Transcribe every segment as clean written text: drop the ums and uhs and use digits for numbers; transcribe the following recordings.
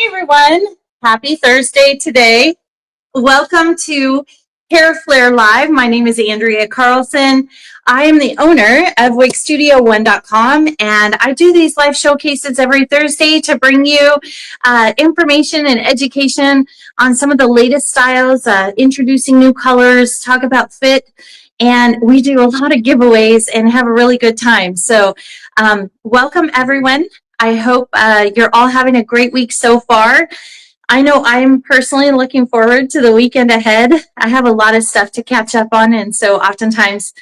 everyone. Happy Thursday today. Welcome to Hair Flair Live. My name is Andrea Carlson. I am the owner of wigstudio1.com, and I do these live showcases every Thursday to bring you information and education on some of the latest styles, introducing new colors, talk about fit, and we do a lot of giveaways and have a really good time. So welcome everyone. I hope you're all having a great week so far. I know I'm personally looking forward to the weekend ahead. I have a lot of stuff to catch up on, and so oftentimes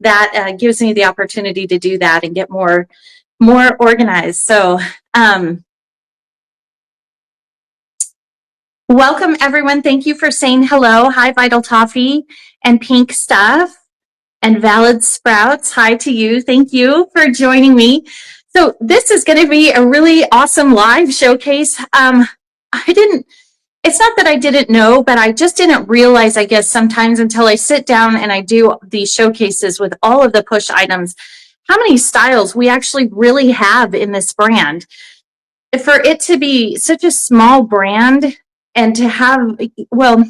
that gives me the opportunity to do that and get more organized. So welcome everyone. Thank you for saying hello. Hi, Vital Toffee and Pink Stuff and Valid Sprouts. Hi to you. Thank you for joining me. So this is going to be a really awesome live showcase. It's not that I didn't know, but I just didn't realize, I guess, sometimes until I sit down and I do these showcases with all of the push items, how many styles we actually really have in this brand. For it to be such a small brand and to have, well,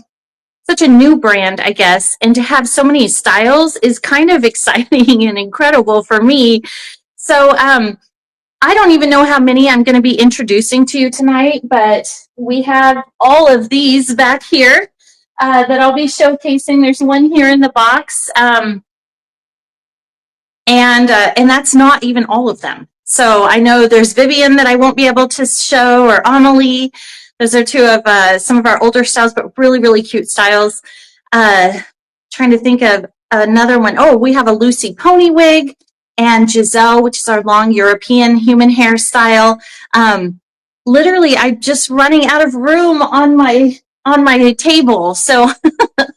such a new brand, I guess, and to have so many styles is kind of exciting and incredible for me. So I don't even know how many I'm going to be introducing to you tonight, but we have all of these back here that I'll be showcasing. There's one here in the box, and that's not even all of them. So I know there's Vivian that I won't be able to show, or Amelie. Those are two of some of our older styles, but really, really cute styles. Trying to think of another one. Oh, we have a Lucy pony wig. And Giselle, which is our long European human hairstyle. Literally, I'm just running out of room on my table. So, and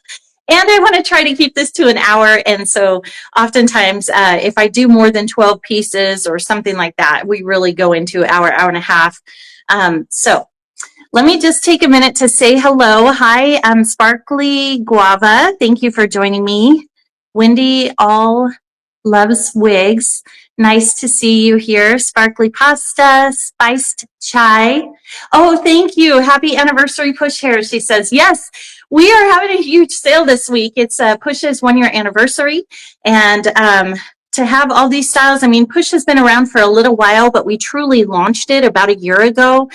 I want to try to keep this to an hour. And so oftentimes, if I do more than 12 pieces or something like that, we really go into hour and a half. So let me just take a minute to say hello. Hi, I'm Sparkly Guava. Thank you for joining me. Wendy All Loves Wigs. Nice to see you here. Sparkly Pasta, Spiced Chai. Oh, thank you. Happy anniversary, Push Hair. She says, yes, we are having a huge sale this week. It's Push's 1-year anniversary. And to have all these styles, I mean, Push has been around for a little while, but we truly launched it about a year ago.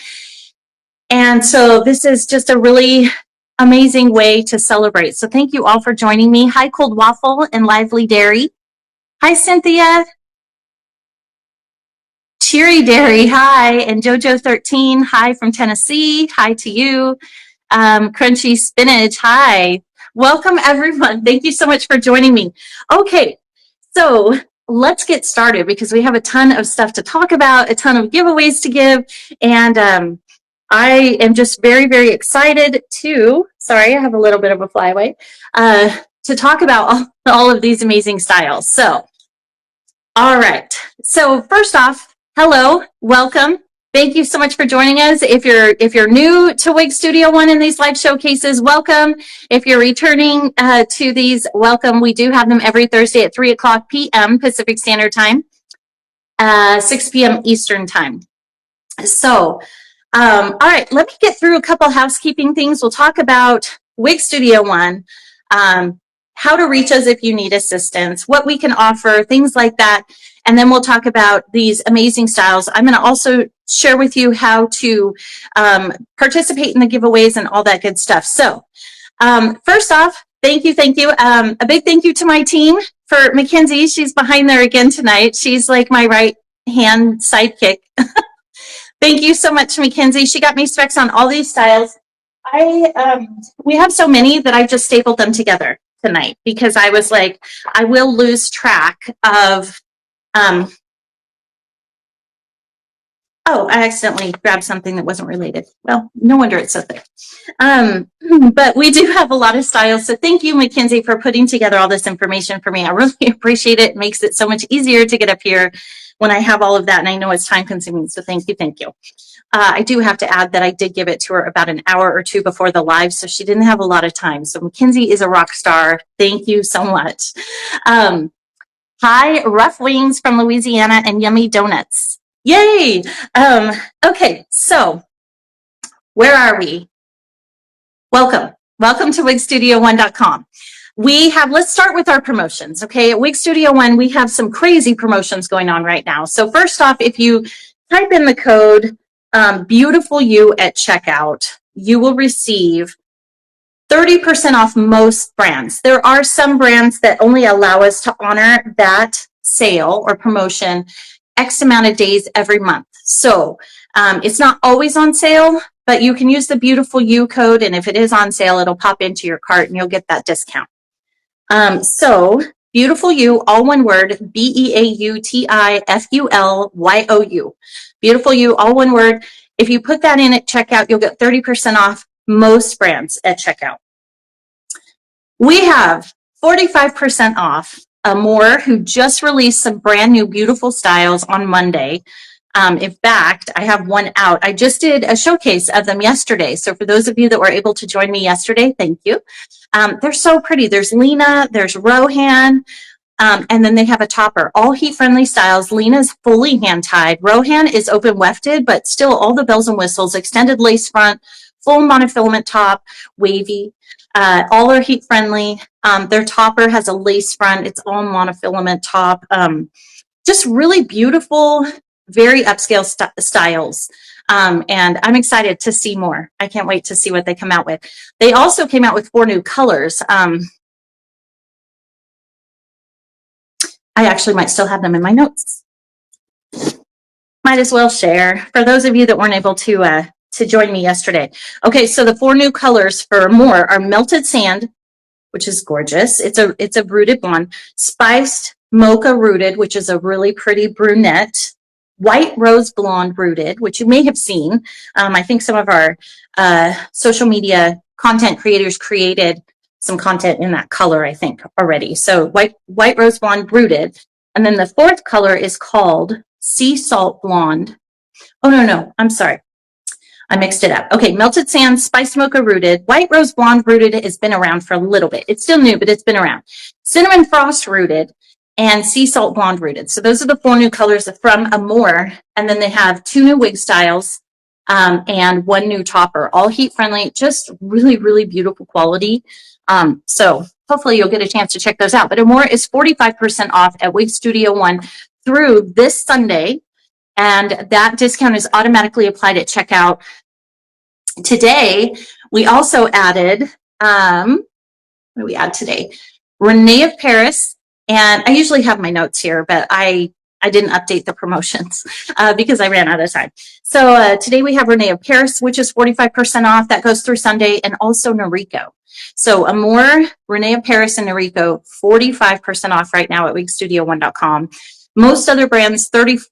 And so this is just a really amazing way to celebrate. So thank you all for joining me. Hi, Cold Waffle and Lively Dairy. Hi, Cynthia. Cheery Dairy, hi. And JoJo13, hi from Tennessee. Hi to you. Crunchy Spinach, hi. Welcome, everyone. Thank you so much for joining me. Okay, so let's get started because we have a ton of stuff to talk about, a ton of giveaways to give, and I am just very, very excited to, sorry, I have a little bit of a flyaway, to talk about all of these amazing styles. So, all right. So first off, hello, welcome. Thank you so much for joining us. If you're new to Wig Studio One in these live showcases, welcome. If you're returning to these, welcome. We do have them every Thursday at 3:00 p.m. Pacific Standard Time, 6 p.m. Eastern Time. So, all right, let me get through a couple housekeeping things. We'll talk about Wig Studio One, how to reach us if you need assistance, what we can offer, things like that. And then we'll talk about these amazing styles. I'm going to also share with you how to participate in the giveaways and all that good stuff. So first off, thank you. A big thank you to my team for Mackenzie. She's behind there again tonight. She's like my right hand sidekick. Thank you so much, Mackenzie. She got me specs on all these styles. We have so many that I just stapled them together tonight because I was like, I will lose track of, oh, I accidentally grabbed something that wasn't related. Well, no wonder it's so thick. But we do have a lot of styles. So thank you, Mackenzie, for putting together all this information for me. I really appreciate it. It makes it so much easier to get up here when I have all of that, and I know it's time consuming. So thank you. I do have to add that I did give it to her about an hour or two before the live, so she didn't have a lot of time. So Mackenzie is a rock star. Thank you so much. Hi, Rough Wings from Louisiana and Yummy Donuts. Yay! Okay, so Where are we? Welcome. Welcome to wigstudio1.com. Let's start with our promotions, okay? At Wig Studio One, we have some crazy promotions going on right now. So first off, if you type in the code Beautiful You at checkout, you will receive 30% off most brands. There are some brands that only allow us to honor that sale or promotion X amount of days every month. So it's not always on sale, but you can use the Beautiful You code, and if it is on sale, it'll pop into your cart and you'll get that discount. So Beautiful You, all one word, BEAUTIFULYOU. Beautiful You, all one word. If you put that in at checkout, you'll get 30% off most brands at checkout. We have 45% off Amore, who just released some brand new beautiful styles on Monday. In fact, I have one out. I just did a showcase of them yesterday. So for those of you that were able to join me yesterday, thank you. They're so pretty. There's Lena, there's Rohan, and then they have a topper. All heat-friendly styles. Lena's fully hand-tied. Rohan is open wefted, but still all the bells and whistles, extended lace front, full monofilament top, wavy. All are heat-friendly. Their topper has a lace front. It's all monofilament top. Just really beautiful, very upscale styles. And I'm excited to see more. I can't wait to see what they come out with. They also came out with 4 new colors. I actually might still have them in my notes. Might as well share for those of you that weren't able to join me yesterday. Okay, so the 4 new colors for more are Melted Sand, which is gorgeous. It's a rooted blonde. Spiced Mocha Rooted, which is a really pretty brunette. White Rose Blonde Rooted, which you may have seen. I think some of our social media content creators created some content in that color, I think, already. So White Rose Blonde Rooted. And then the 4th color is called Sea Salt Blonde. Oh, no, I'm sorry. I mixed it up. Okay, Melted Sand, Spiced Mocha Rooted. White Rose Blonde Rooted has been around for a little bit. It's still new, but it's been around. Cinnamon Frost Rooted and Sea Salt Blonde Rooted. So those are the 4 new colors from Amore. And then they have 2 new wig styles and 1 new topper, all heat friendly, just really, really beautiful quality. So hopefully you'll get a chance to check those out. But Amore is 45% off at Wig Studio One through this Sunday. And that discount is automatically applied at checkout. Today, we also added, what do we add today? Renee of Paris. And I usually have my notes here, but I didn't update the promotions because I ran out of time. So today we have Renee of Paris, which is 45% off. That goes through Sunday, and also Noriko. So Amore, Renee of Paris, and Noriko, 45% off right now at wigstudio1.com. Most other brands, 30%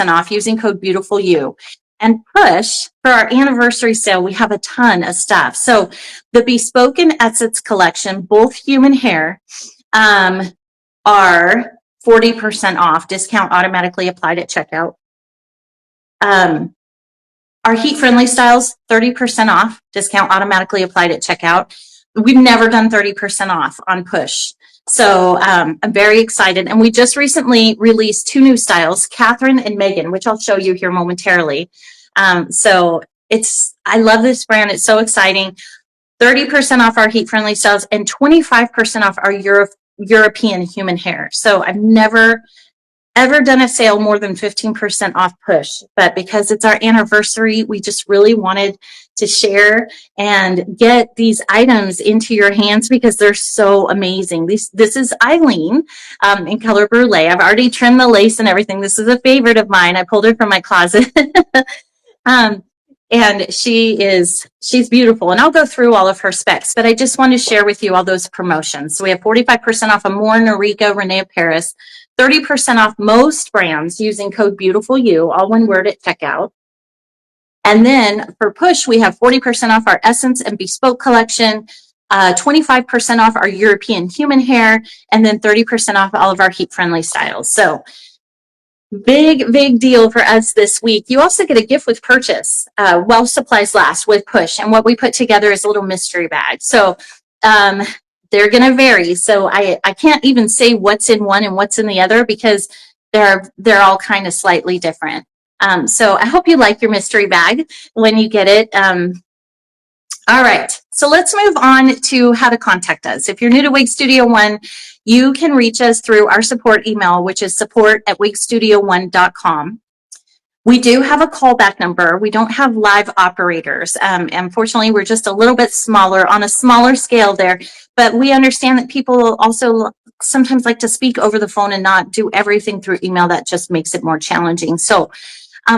off using code BEAUTIFULYOU. And Push, for our anniversary sale, we have a ton of stuff. So the Bespoke and Essence collection, both human hair, are 40% off, discount automatically applied at checkout. Our heat-friendly styles, 30% off, discount automatically applied at checkout. We've never done 30% off on Push. So I'm very excited. And we just recently released 2 new styles, Catherine and Megan, which I'll show you here momentarily. So I love this brand. It's so exciting. 30% off our heat-friendly styles and 25% off our European human hair. So I've never ever done a sale more than 15% off Push, but because it's our anniversary, we just really wanted to share and get these items into your hands because they're so amazing. This is Eileene in color brulee. I've already trimmed the lace and everything. This is a favorite of mine. I pulled her from my closet. And she's beautiful. And I'll go through all of her specs, but I just want to share with you all those promotions. So we have 45% off Amore, Noriko, Renee of Paris, 30% off most brands using code BEAUTIFULYOU, all one word at checkout. And then for Push, we have 40% off our Essence and Bespoke collection, 25% off our European human hair, and then 30% off all of our heat-friendly styles. So big deal for us this week. You also get a gift with purchase while supplies last with Push. And what we put together is a little mystery bag. So they're going to vary. So I can't even say what's in one and what's in the other because they're all kind of slightly different. So I hope you like your mystery bag when you get it. All right, so let's move on to how to contact us. If you're new to Wig Studio One, you can reach us through our support email, which is support@wigstudio1.com. We do have a callback number. We don't have live operators. Unfortunately, we're just a little bit smaller, on a smaller scale there, but we understand that people also sometimes like to speak over the phone and not do everything through email. That just makes it more challenging. So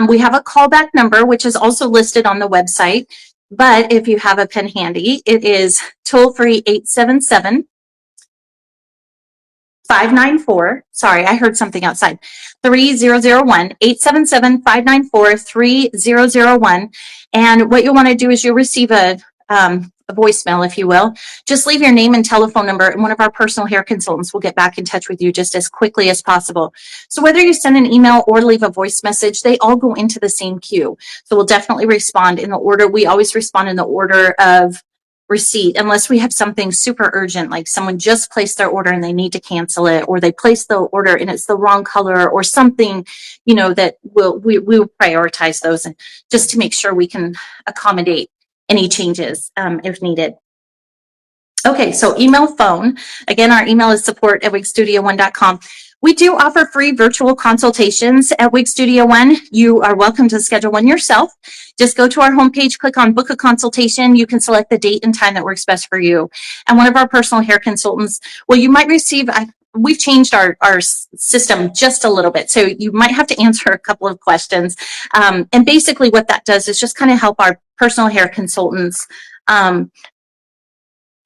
we have a callback number, which is also listed on the website. But if you have a pen handy, it is toll-free 877-594, sorry, I heard something outside, 3001, 877-594-3001. And what you'll want to do is you'll receive a voicemail, if you will. Just leave your name and telephone number, and one of our personal hair consultants will get back in touch with you just as quickly as possible. So whether you send an email or leave a voice message, they all go into the same queue. So we'll definitely respond in the order. We always respond in the order of receipt, unless we have something super urgent, like someone just placed their order and they need to cancel it, or they placed the order and it's the wrong color, or something, you know, that we will prioritize those, and just to make sure we can accommodate any changes if needed. Okay, so email, phone. Again, our email is support@wigstudio1.com. We do offer free virtual consultations at Wig Studio One. You are welcome to schedule one yourself. Just go to our homepage, click on book a consultation. You can select the date and time that works best for you. And one of our personal hair consultants, well, you might receive, we've changed our system just a little bit. So you might have to answer a couple of questions. And basically what that does is just kind of help our personal hair consultants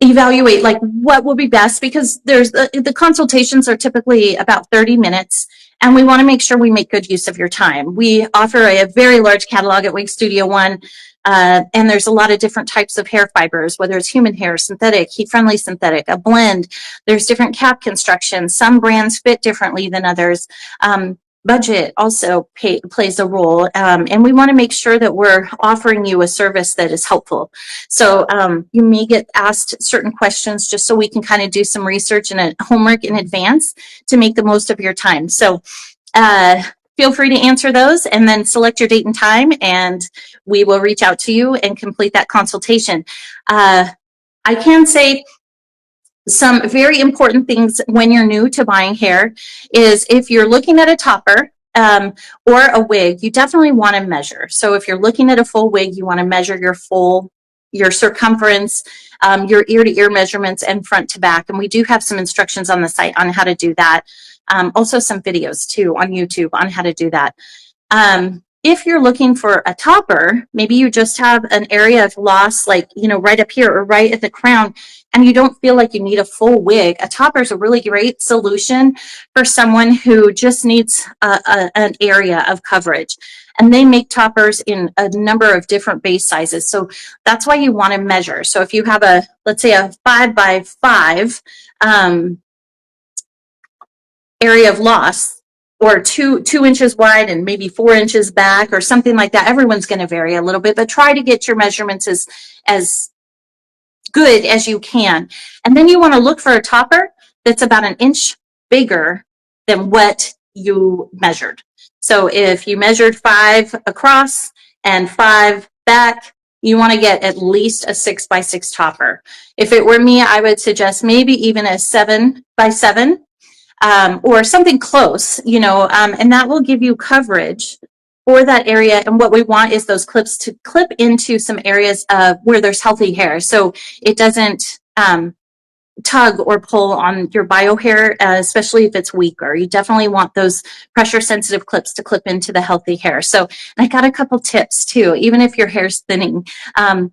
evaluate like what will be best, because there's the consultations are typically about 30 minutes, and we want to make sure we make good use of your time. We offer a very large catalog at Wig Studio One, and there's a lot of different types of hair fibers, whether it's human hair, synthetic, heat-friendly synthetic, a blend. There's different cap constructions. Some brands fit differently than others. Budget also plays a role, and we want to make sure that we're offering you a service that is helpful. So you may get asked certain questions just so we can kind of do some research and homework in advance to make the most of your time. So feel free to answer those and then select your date and time, and we will reach out to you and complete that consultation. I can say some very important things when you're new to buying hair is if you're looking at a topper or a wig, you definitely want to measure. So if you're looking at a full wig, you want to measure your circumference, your ear to ear measurements, and front to back. And we do have some instructions on the site on how to do that. Also some videos too on YouTube on how to do that. If you're looking for a topper, maybe you just have an area of loss, like, you know, right up here or right at the crown, and you don't feel like you need a full wig. A topper is a really great solution for someone who just needs an area of coverage. And they make toppers in a number of different base sizes. So that's why you want to measure. So if you have let's say a 5x5 area of loss, or two inches wide and maybe 4 inches back or something like that. Everyone's going to vary a little bit, but try to get your measurements as good as you can. And then you want to look for a topper that's about 1 inch bigger than what you measured. So if you measured 5 across and 5 back, you want to get at least a 6x6 topper. If it were me, I would suggest maybe even a 7x7. Or something close, you know, and that will give you coverage for that area. And what we want is those clips to clip into some areas of where there's healthy hair, so it doesn't tug or pull on your bio hair, especially if it's weaker. You definitely want those pressure sensitive clips to clip into the healthy hair. So I got a couple tips too, even if your hair's thinning. And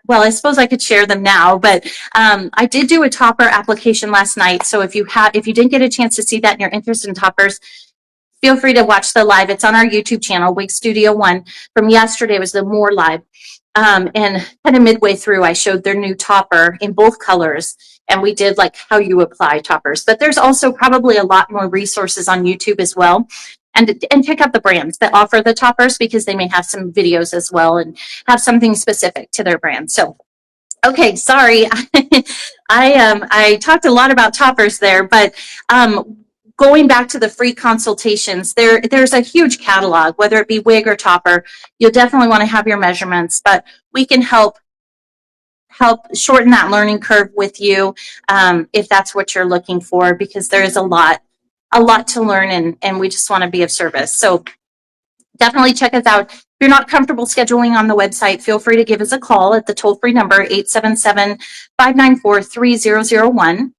well, I suppose I could share them now, but I did do a topper application last night. So if you didn't get a chance to see that and you're interested in toppers, feel free to watch the live. It's on our YouTube channel, Wig Studio One. From yesterday was the more live. And kind of midway through, I showed their new topper in both colors, and we did like how you apply toppers. But there's also probably a lot more resources on YouTube as well. And check out the brands that offer the toppers, because they may have some videos as well and have something specific to their brand. So, okay, sorry, I talked a lot about toppers there, but going back to the free consultations, there's a huge catalog, whether it be wig or topper. You'll definitely want to have your measurements, but we can help shorten that learning curve with you if that's what you're looking for, because there is a lot to learn, and we just want to be of service. So definitely check us out. If you're not comfortable scheduling on the website, feel free to give us a call at the toll-free number 877-594-3001.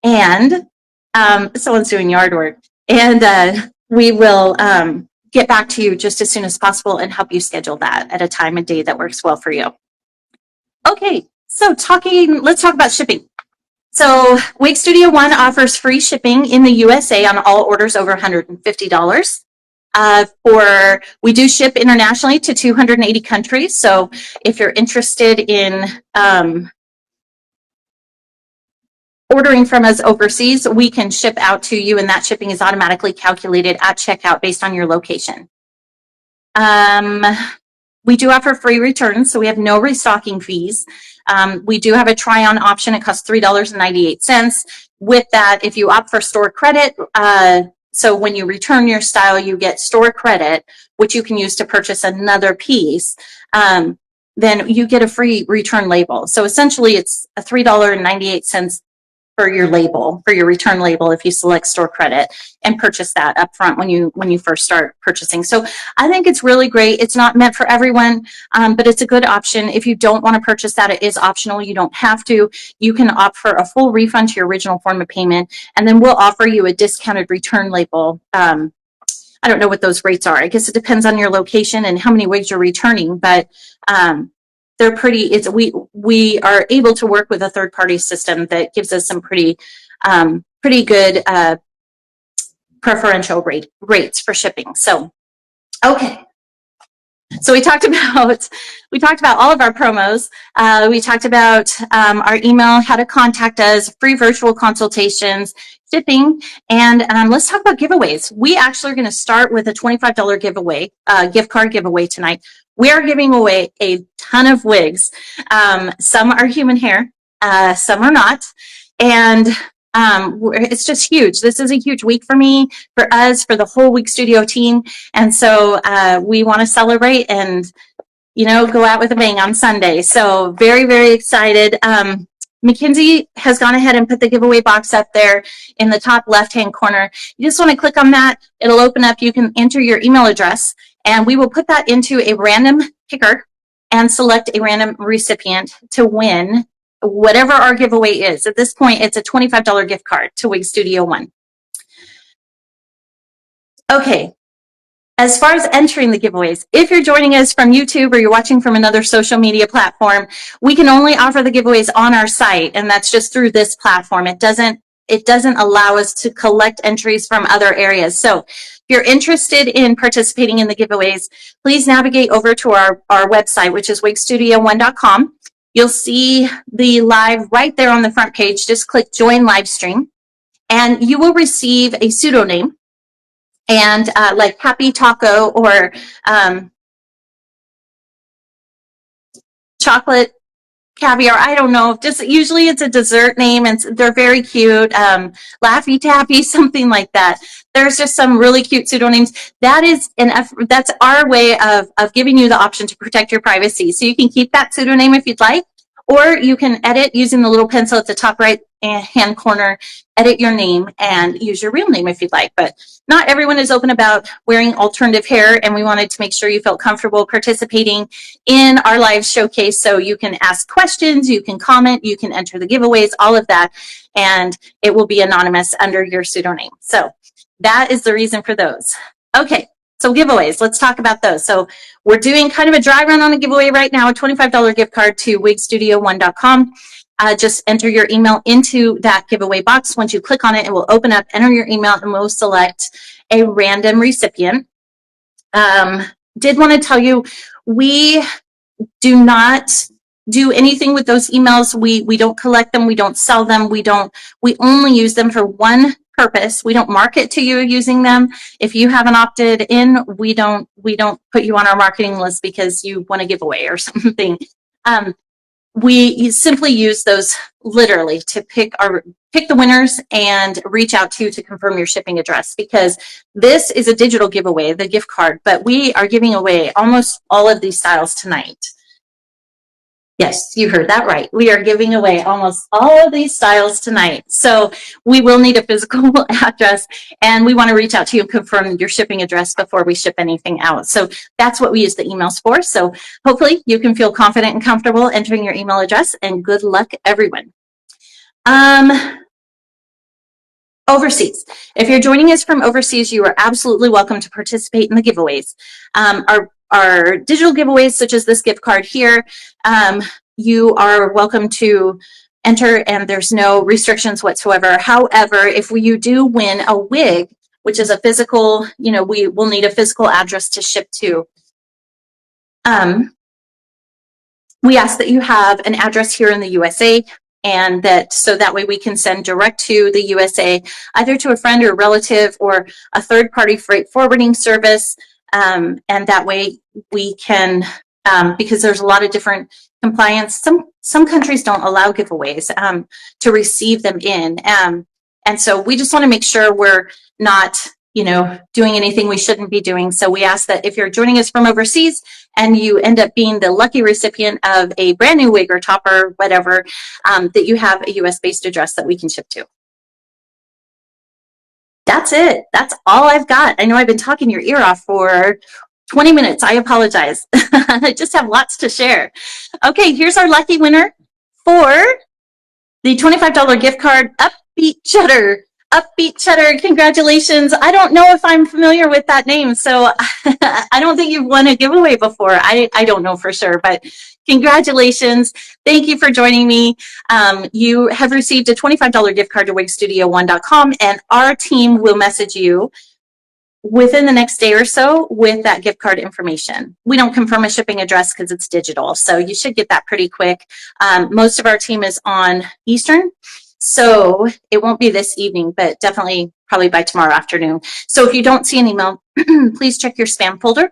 And someone's doing yard work. And we will get back to you just as soon as possible and help you schedule that at a time and day that works well for you. Okay, so let's talk about shipping. So Wig Studio One offers free shipping in the USA on all orders over $150. We do ship internationally to 280 countries. So if you're interested in ordering from us overseas, we can ship out to you, and that shipping is automatically calculated at checkout based on your location. We do offer free returns, so we have no restocking fees. We do have a try-on option. It costs $3.98. With that, if you opt for store credit, so when you return your style, you get store credit, which you can use to purchase another piece. Then you get a free return label. So essentially, it's a $3.98 for your label, for your return label, if you select store credit and purchase that up front when you first start purchasing. So I think it's really great. It's not meant for everyone, but it's a good option. If you don't want to purchase that, it is optional. You don't have to. You can opt for a full refund to your original form of payment, and then we'll offer you a discounted return label. I don't know what those rates are. I guess it depends on your location and how many wigs you're returning, but they're pretty, we are able to work with a third-party system that gives us some pretty good preferential rates for shipping. So, okay. So we talked about all of our promos. We talked about our email, how to contact us, free virtual consultations, shipping, and let's talk about giveaways. We actually are going to start with a $25 giveaway, gift card giveaway tonight. We are giving away a ton of wigs. Some are human hair, some are not, and it's just huge. This is a huge week for me, for us, for the whole Wig Studio team, and so we want to celebrate and, you know, go out with a bang on Sunday. So very, very excited. Mackenzie has gone ahead and put the giveaway box up there in the top left-hand corner. You just want to click on that. It'll open up. You can enter your email address, and we will put that into a random picker and select a random recipient to win whatever our giveaway is. At this point, it's a $25 gift card to Wig Studio One. Okay. As far as entering the giveaways, if you're joining us from YouTube or you're watching from another social media platform, we can only offer the giveaways on our site, and that's just through this platform. It doesn't allow us to collect entries from other areas. So if you're interested in participating in the giveaways, please navigate over to our website, which is wigstudio1.com. You'll see the live right there on the front page. Just click join live stream, and you will receive a pseudonym. And like Happy Taco or Chocolate Caviar, I don't know. Just usually it's a dessert name, and they're very cute. Laffy Taffy, something like that. There's just some really cute pseudonyms. That's our way of giving you the option to protect your privacy. So you can keep that pseudonym if you'd like, or you can edit using the little pencil at the top right hand corner, edit your name and use your real name if you'd like. But not everyone is open about wearing alternative hair, and we wanted to make sure you felt comfortable participating in our live showcase. So you can ask questions, you can comment, you can enter the giveaways, all of that, and it will be anonymous under your pseudonym. So that is the reason for those. Okay. So giveaways, let's talk about those. So we're doing kind of a dry run on a giveaway right now, a $25 gift card to wigstudio1.com. Just enter your email into that giveaway box. Once you click on it, it will open up, enter your email, and we'll select a random recipient. Did want to tell you, we do not do anything with those emails. We don't collect them. We don't sell them. We only use them for one purpose. We don't market to you using them. If you haven't opted in, we don't put you on our marketing list because you want a giveaway or something. we simply use those literally to pick the winners and reach out to confirm your shipping address, because this is a digital giveaway, the gift card, but we are giving away almost all of these styles tonight. Yes, you heard that right. We are giving away almost all of these styles tonight. So we will need a physical address, and we want to reach out to you and confirm your shipping address before we ship anything out. So that's what we use the emails for. So hopefully you can feel confident and comfortable entering your email address, and good luck, everyone. Overseas. If you're joining us from overseas, you are absolutely welcome to participate in the giveaways. Our digital giveaways, such as this gift card here, you are welcome to enter, and there's no restrictions whatsoever. However, if you do win a wig, which is a physical, we will need a physical address to ship to. We ask that you have an address here in the USA, and so that way we can send direct to the USA, either to a friend or relative or a third-party freight forwarding service. And that way we can, because there's a lot of different compliance. Some countries don't allow giveaways to receive them in. And so we just want to make sure we're not, doing anything we shouldn't be doing. So we ask that if you're joining us from overseas and you end up being the lucky recipient of a brand new wig or topper, whatever, that you have a US-based address that we can ship to. That's it. That's all I've got. I know I've been talking your ear off for 20 minutes. I apologize. I just have lots to share. Okay, here's our lucky winner for the $25 gift card, Upbeat Cheddar. Upbeat Cheddar, congratulations. I don't know if I'm familiar with that name, so I don't think you've won a giveaway before. I don't know for sure, but congratulations. Thank you for joining me. You have received a $25 gift card to wigstudio1.com, and our team will message you within the next day or so with that gift card information. We don't confirm a shipping address because it's digital, so you should get that pretty quick. Most of our team is on Eastern, so it won't be this evening, but definitely probably by tomorrow afternoon. So if you don't see an email, please check your spam folder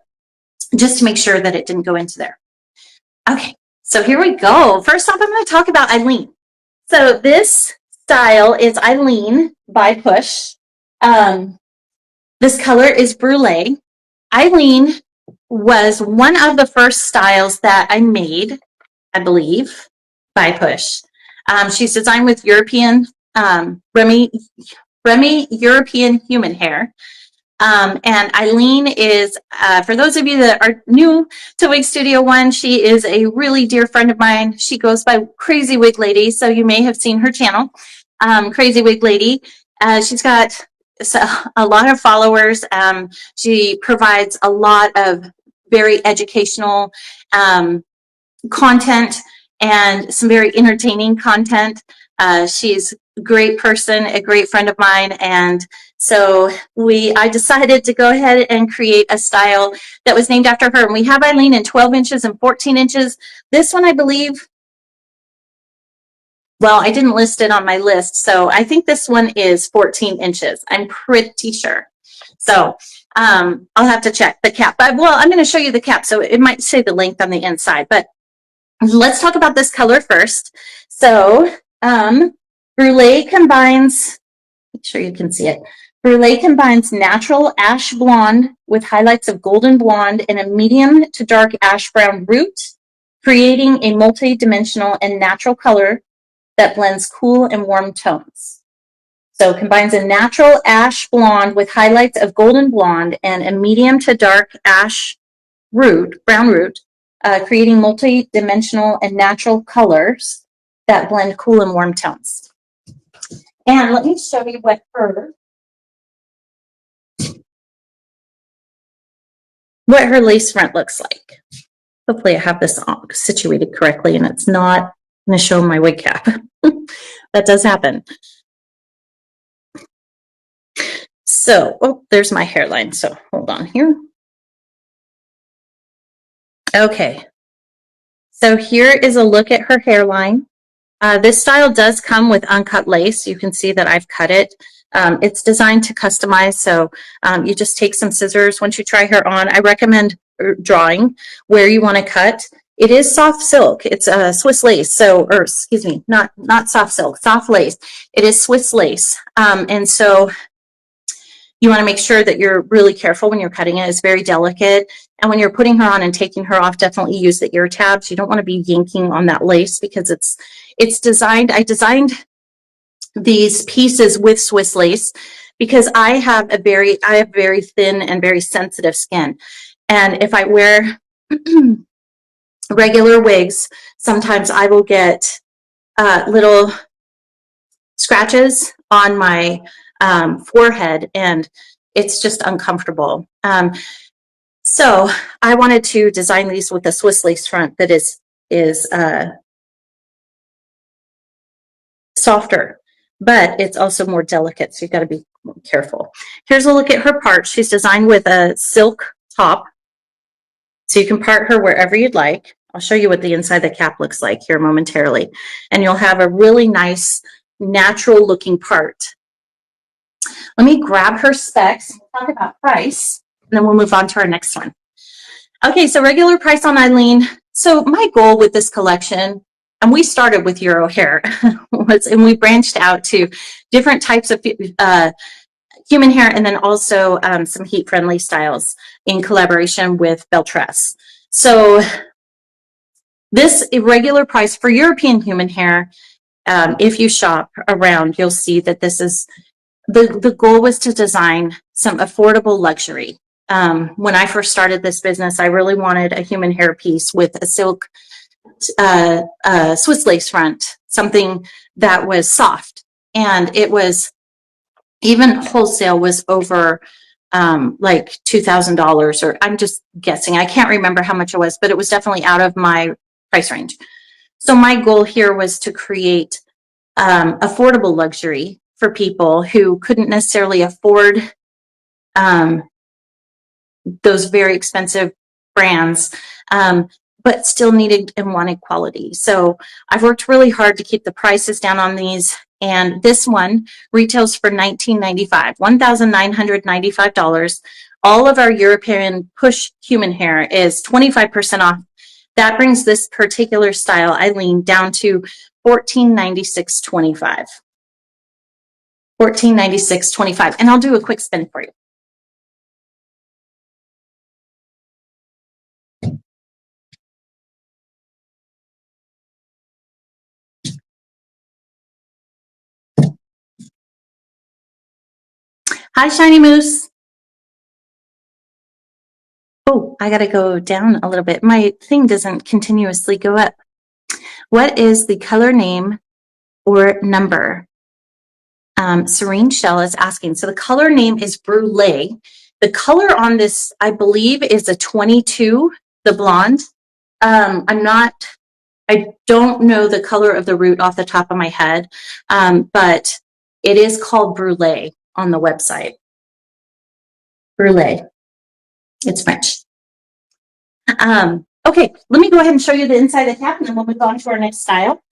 just to make sure that it didn't go into there. Okay, so here we go. First off, I'm going to talk about Eileene. So this style is Eileene by Push. This color is Brulee. Eileene was one of the first styles that I made, I believe, by Push. She's designed with European, Remy European human hair. And Eileene is, for those of you that are new to Wig Studio One, she is a really dear friend of mine. She goes by Crazy Wig Lady, so you may have seen her channel, Crazy Wig Lady. She's got a lot of followers. She provides a lot of very educational content and some very entertaining content. She's a great person, a great friend of mine, and so I decided to go ahead and create a style that was named after her. And we have Eileene in 12 inches and 14 inches. This one, I believe, well, I didn't list it on my list, so I think this one is 14 inches. I'm pretty sure. So I'll have to check the cap. But, well, I'm going to show you the cap, so it might say the length on the inside. But let's talk about this color first. So Brulee combines, make sure you can see it. Brulee combines natural ash blonde with highlights of golden blonde and a medium to dark ash brown root, creating a multi-dimensional and natural color that blends cool and warm tones. So it combines a natural ash blonde with highlights of golden blonde and a medium to dark ash root, brown root, creating multi-dimensional and natural colors that blend cool and warm tones. And let me show you what her lace front looks like. Hopefully I have this situated correctly and it's not going to show my wig cap. That does happen. So, oh, there's my hairline. So hold on here. Okay. So here is a look at her hairline. This style does come with uncut lace. You can see that I've cut it. It's designed to customize, so you just take some scissors. Once you try her on, I recommend drawing where you want to cut. It is soft silk. It's a Swiss lace. So, or excuse me, not soft silk, soft lace. It is Swiss lace. And so you want to make sure that you're really careful when you're cutting it. It's very delicate. And when you're putting her on and taking her off, definitely use the ear tabs. You don't want to be yanking on that lace because it's designed. I designed these pieces with Swiss lace because I have very thin and very sensitive skin. And if I wear regular wigs, sometimes I will get little scratches on my forehead, and it's just uncomfortable. So I wanted to design these with a Swiss lace front that is softer, but it's also more delicate, so you've got to be careful. Here's a look at her part. She's designed with a silk top, so you can part her wherever you'd like. I'll show you what the inside of the cap looks like here momentarily, and you'll have a really nice, natural looking part. Let me grab her specs and talk about price, and then we'll move on to our next one. Okay, so regular price on Eileene. So my goal with this collection, and we started with Euro hair, and we branched out to different types of human hair, and then also some heat-friendly styles in collaboration with Beltress. So this irregular price for European human hair, if you shop around, you'll see that this is, the goal was to design some affordable luxury. When I first started this business, I really wanted a human hair piece with a silk Swiss lace front, something that was soft. And it was, even wholesale was over like $2,000, or I'm just guessing. I can't remember how much it was, but it was definitely out of my price range. So my goal here was to create affordable luxury for people who couldn't necessarily afford those very expensive brands, but still needed and wanted quality. So I've worked really hard to keep the prices down on these. And this one retails for $19.95, $1,995. All of our European push human hair is 25% off. That brings this particular style, Eileene, down to $14.96.25. $14.96.25. And I'll do a quick spin for you. Hi, Shiny Moose. Oh, I got to go down a little bit. My thing doesn't continuously go up. What is the color name or number? Serene Shell is asking. So the color name is Brulee. The color on this, I believe, is a 22, the blonde. I don't know the color of the root off the top of my head, but it is called Brulee on the website. Brulee. It's French. Okay, let me go ahead and show you the inside of the cap, and then we'll move on to our next style.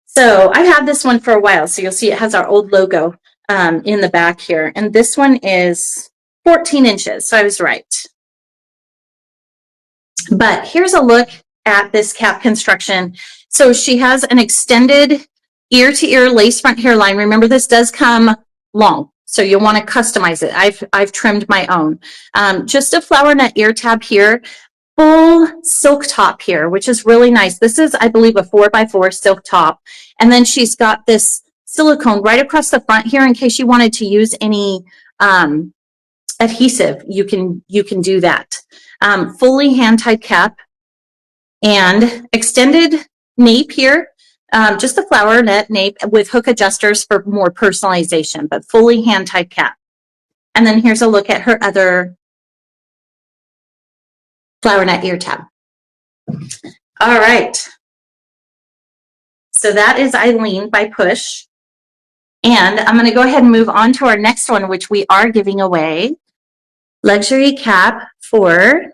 So I've had this one for a while, so you'll see it has our old logo in the back here. And this one is 14 inches, so I was right. But here's a look at this cap construction. So she has an extended ear-to-ear lace front hairline. Remember, this does come long, so you'll want to customize it. I've trimmed my own. Just a flower net ear tab here. Full silk top here, which is really nice. This is, I believe, a 4x4 silk top. And then she's got this silicone right across the front here in case you wanted to use any adhesive. You can do that. Fully hand-tied cap and extended nape here. Just the flower net nape with hook adjusters for more personalization, but fully hand-tied cap. And then here's a look at her other flower net ear tab. All right. So that is Eileene by Push. And I'm going to go ahead and move on to our next one, which we are giving away. Luxury cap for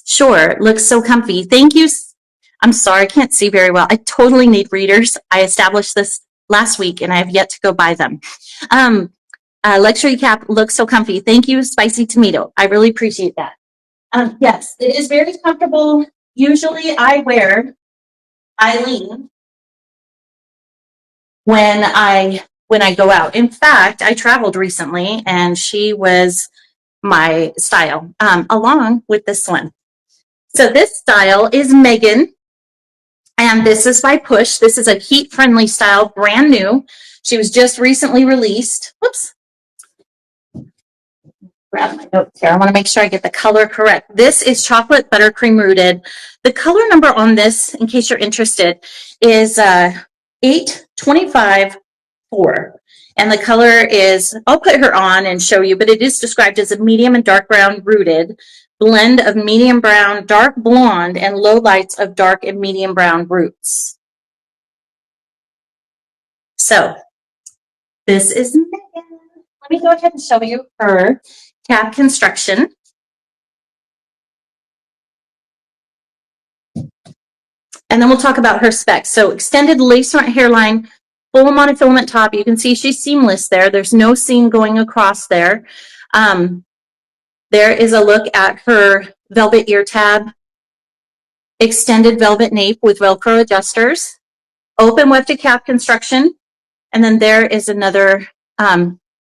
Sure. Looks so comfy. Thank you. I'm sorry, I can't see very well. I totally need readers. I established this last week and I have yet to go buy them. Luxury cap looks so comfy. Thank you, Spicy Tomato. I really appreciate that. Yes, it is very comfortable. Usually I wear Eileene when I go out. In fact, I traveled recently and she was my style, along with this one. So this style is Megan, and this is by Push. This is a heat-friendly style, brand new. She was just recently released. Whoops. Grab my notes here. I want to make sure I get the color correct. This is chocolate buttercream rooted. The color number on this, in case you're interested, is 8254. And the color is, I'll put her on and show you, but it is described as a medium and dark brown rooted blend of medium brown, dark blonde, and low lights of dark and medium brown roots. So this is Megan. Let me go ahead and show you her cap construction. And then we'll talk about her specs. So extended lace front hairline, full monofilament top. You can see she's seamless there. There's no seam going across there. There is a look at her velvet ear tab, extended velvet nape with Velcro adjusters, open wefted cap construction, and then there is another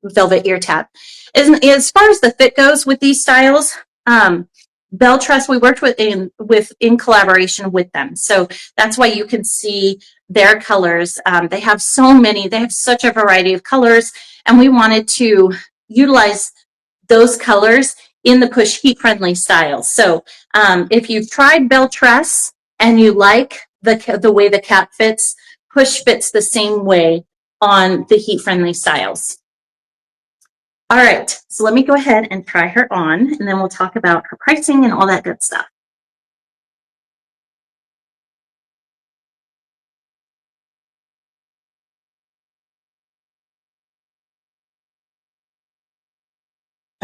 velvet ear tab. As far as the fit goes with these styles, Belle Tress, we worked with in collaboration with them. So that's why you can see their colors. They have so many, they have such a variety of colors, and we wanted to utilize those colors in the Push heat-friendly styles. So if you've tried Belle Tress and you like the way the cap fits, Push fits the same way on the heat-friendly styles. All right, so let me go ahead and try her on, and then we'll talk about her pricing and all that good stuff.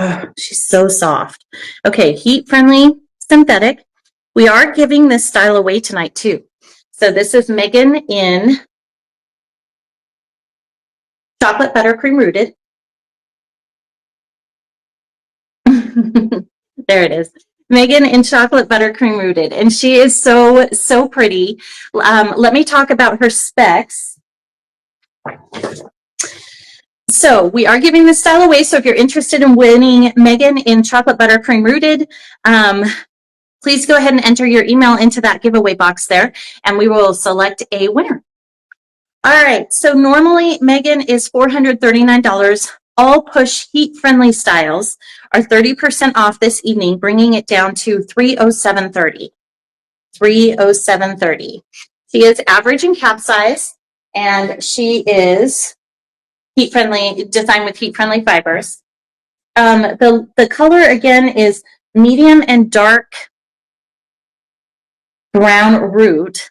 Oh, she's so soft. Okay, heat-friendly synthetic. We are giving this style away tonight too. So this is Megan in chocolate buttercream rooted. There it is. Megan in chocolate buttercream rooted, and she is so pretty. Let me talk about her specs. So we are giving this style away. So if you're interested in winning Megan in chocolate buttercream rooted, please go ahead and enter your email into that giveaway box there, and we will select a winner. All right, so normally Megan is $439. All Push heat-friendly styles are 30% off this evening, bringing it down to $307.30. $307.30. She is average in cap size, and she is heat-friendly, designed with heat-friendly fibers. The color again is medium and dark brown root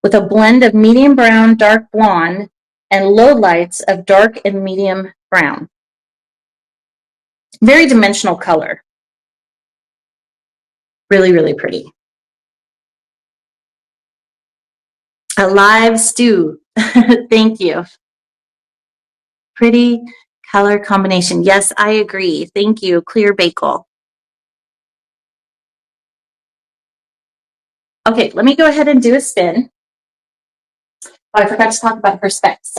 with a blend of medium brown, dark blonde, and low lights of dark and medium brown. Very dimensional color. Really, really pretty. A live stew. Thank you. Pretty color combination. Yes, I agree. Thank you, Clear Bagel. Okay, let me go ahead and do a spin. Oh, I forgot to talk about her specs.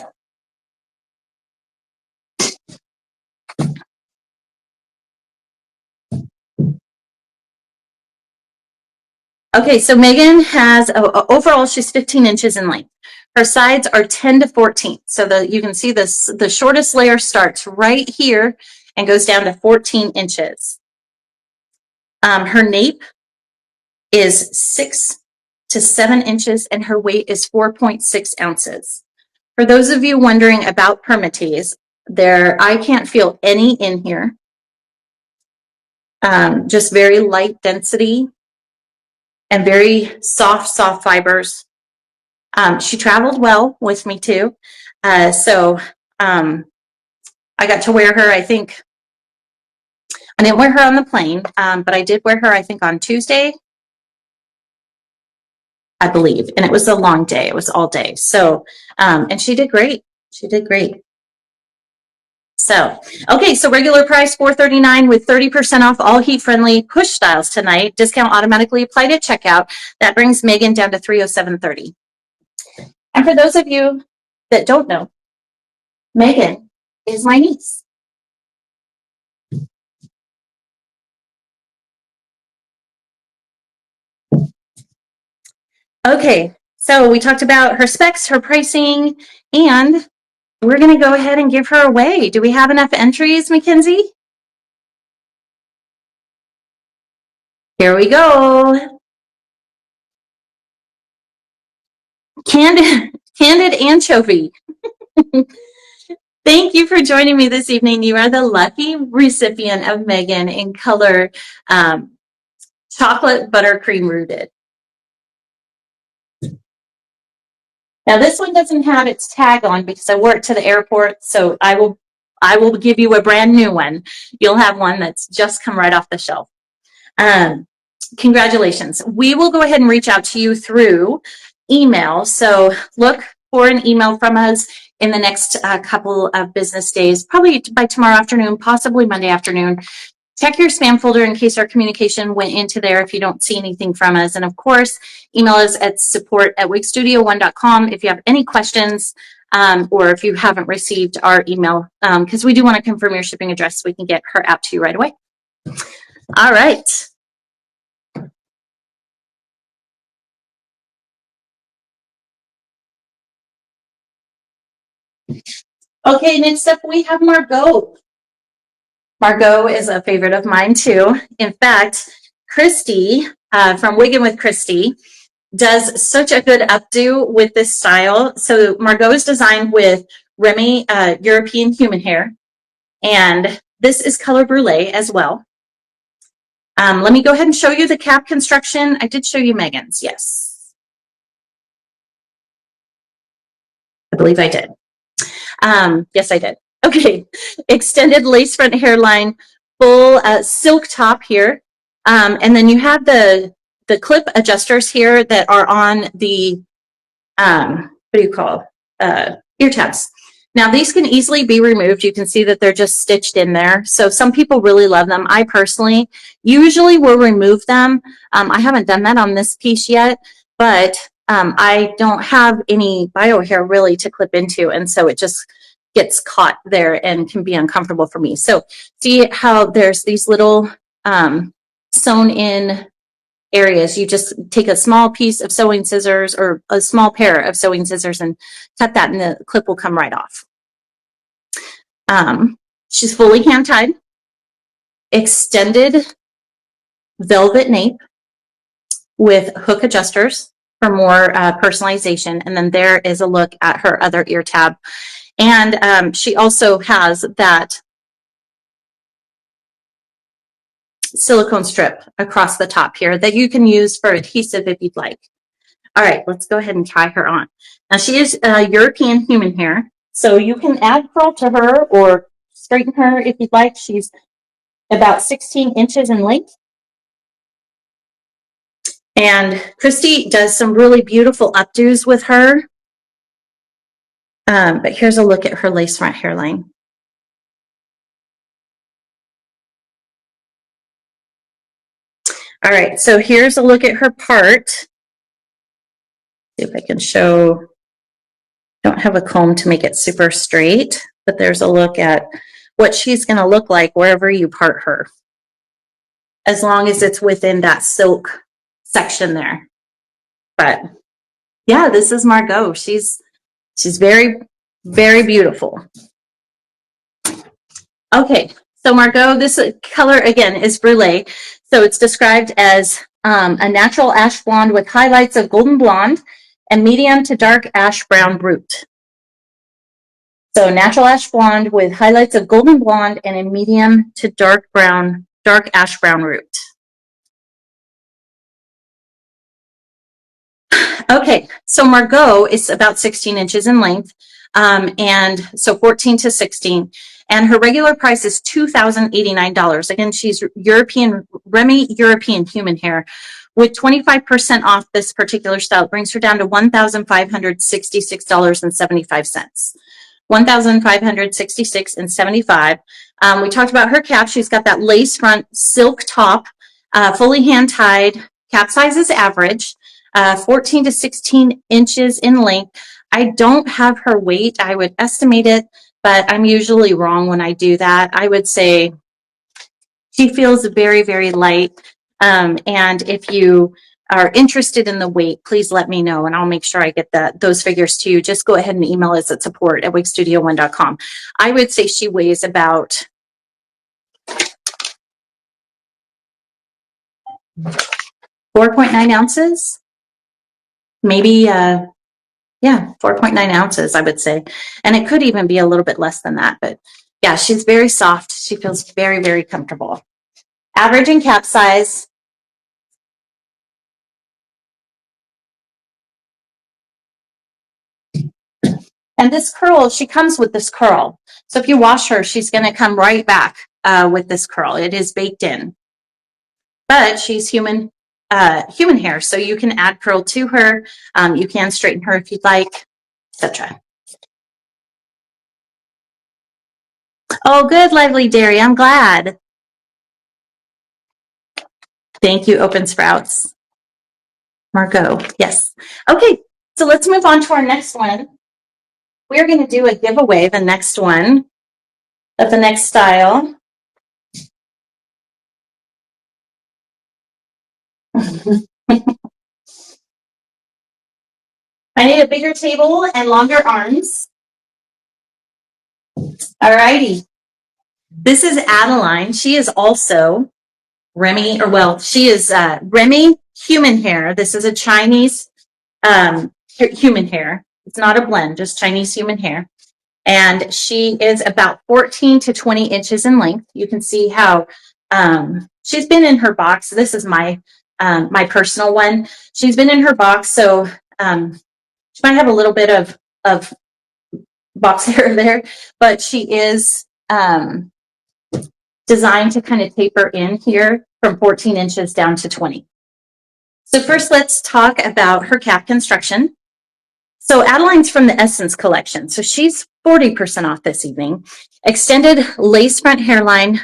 Okay, so Megan has, overall, she's 15 inches in length. Her sides are 10 to 14. So you can see this, the shortest layer starts right here and goes down to 14 inches. Her nape is 6 to 7 inches, and her weight is 4.6 ounces. For those of you wondering about permatease, I can't feel any in here. Just very light density and very soft fibers. She traveled well with me too. So I got to wear her, I think, I didn't wear her on the plane, but I did wear her, I think, on Tuesday, I believe. And it was a long day. It was all day. So, and she did great. She did great. So, okay, so regular price $439 with 30% off all heat-friendly push styles tonight. Discount automatically applied at checkout. That brings Megan down to $307.30. And for those of you that don't know, Megan is my niece. Okay, so we talked about her specs, her pricing, and we're going to go ahead and give her away. Do we have enough entries, Mackenzie? Here we go. Candid Anchovy. Thank you for joining me this evening. You are the lucky recipient of Megan in color chocolate buttercream rooted. Now this one doesn't have its tag on because I wore it to the airport, so I will give you a brand new one. You'll have one that's just come right off the shelf. Congratulations. We will go ahead and reach out to you through email. So look for an email from us in the next couple of business days, probably by tomorrow afternoon, possibly Monday afternoon. Check your spam folder in case our communication went into there if you don't see anything from us. And of course, email us at support@wigstudio1.com if you have any questions or if you haven't received our email, because we do want to confirm your shipping address so we can get her out to you right away. All right. Okay, next up we have Margo. Margo is a favorite of mine too. In fact, Christy from Wiggin with Christy does such a good updo with this style. So Margo is designed with Remy European human hair, and this is color brulee as well. Let me go ahead and show you the cap construction. I did show you Megan's, yes. I believe I did. Yes, I did. Okay, extended lace front hairline, full silk top here. And then you have the clip adjusters here that are on the, what do you call, ear tabs. Now these can easily be removed. You can see that they're just stitched in there. So some people really love them. I personally usually will remove them. I haven't done that on this piece yet, but I don't have any bio hair really to clip into. And so it just gets caught there and can be uncomfortable for me. So see how there's these little sewn in areas. You just take a small piece of sewing scissors or a small pair of sewing scissors and cut that and the clip will come right off. She's fully hand tied, extended velvet nape with hook adjusters for more personalization. And then there is a look at her other ear tab. And she also has that silicone strip across the top here that you can use for adhesive if you'd like. All right, let's go ahead and try her on. Now she is European human hair, so you can add curl to her or straighten her if you'd like. She's about 16 inches in length. And Christy does some really beautiful updos with her. But here's a look at her lace front hairline. All right, so here's a look at her part. See if I can show. Don't have a comb to make it super straight, but there's a look at what she's going to look like wherever you part her, as long as it's within that silk section there. But yeah, this is Margo. She's very, very beautiful. Okay, so Margo, this color again is brulee. So it's described as a natural ash blonde with highlights of golden blonde and medium to dark ash brown root. So natural ash blonde with highlights of golden blonde and a medium to dark ash brown root. Okay, so Margo is about 16 inches in length, and so 14 to 16. And her regular price is $2,089. Again, she's Remy European human hair. With 25% off this particular style, it brings her down to $1,566.75. $1,566.75. We talked about her cap. She's got that lace front silk top, fully hand tied. Cap size is average, 14 to 16 inches in length. I don't have her weight. I would estimate it, but I'm usually wrong when I do that. I would say she feels very, very light. And if you are interested in the weight, please let me know and I'll make sure I get those figures to you. Just go ahead and email us at support@wigstudio1.com. I would say she weighs about 4.9 ounces, maybe, yeah, 4.9 ounces, I would say. And it could even be a little bit less than that, but yeah, she's very soft. She feels very, very comfortable. Average in cap size. And this curl, she comes with this curl. So if you wash her, she's going to come right back with this curl. It is baked in. But she's human hair, so you can add curl to her. You can straighten her if you'd like, etc. Oh, good, Lively Dairy. I'm glad. Thank you, Open Sprouts. Margo, yes. Okay, so let's move on to our next one. We're going to do a giveaway, the next one of the next style. I need a bigger table and longer arms. All righty. This is Adeline. She is also Remy, or well, she is Remy human hair. This is a Chinese human hair. It's not a blend, just Chinese human hair. And she is about 14 to 20 inches in length. You can see how she's been in her box. This is my personal one. She's been in her box, so she might have a little bit of box hair there, but she is designed to kind of taper in here from 14 inches down to 20. So first, let's talk about her cap construction. So Adeline's from the Essence collection. So she's 40% off this evening. Extended lace front hairline.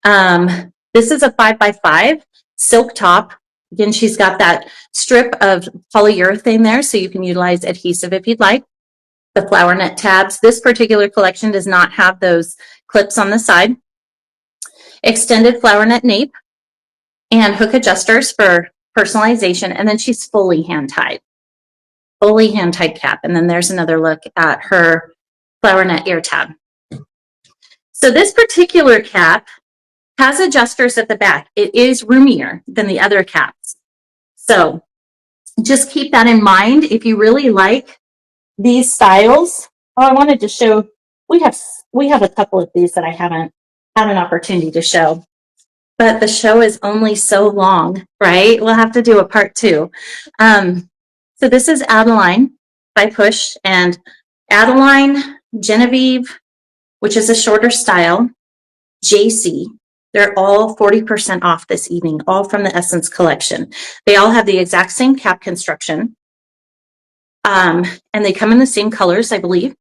This is a 5x5 silk top. Again, she's got that strip of polyurethane there, so you can utilize adhesive if you'd like. The flower net tabs. This particular collection does not have those clips on the side. Extended flower net nape and hook adjusters for personalization. And then she's fully hand-tied. Fully hand-tied cap. And then there's another look at her flower net ear tab. So this particular cap has adjusters at the back. It is roomier than the other caps. So just keep that in mind if you really like these styles. Oh, I wanted to show, we have a couple of these that I haven't had an opportunity to show, but the show is only so long, right? We'll have to do a part 2. So this is Adeline by Push, and Adeline, Genevieve, which is a shorter style, JC. They're all 40% off this evening, all from the Essence collection. They all have the exact same cap construction. And they come in the same colors, I believe.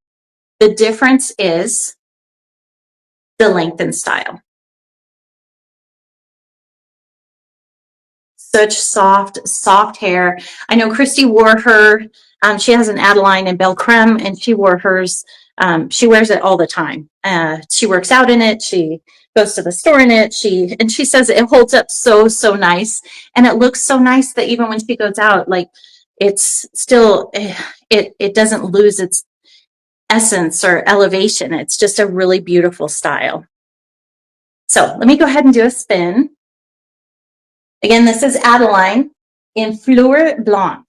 The difference is the length and style. Such soft hair. I know Christy wore her. She has an Adeline in Belle Creme, and she wore hers. She wears it all the time. She works out in it. She goes to the store in it. She says it holds up so nice, and it looks so nice that even when she goes out, like it's still it doesn't lose its essence or elevation. It's just a really beautiful style. So let me go ahead and do a spin. Again, this is Adeline in Fleur Blonde.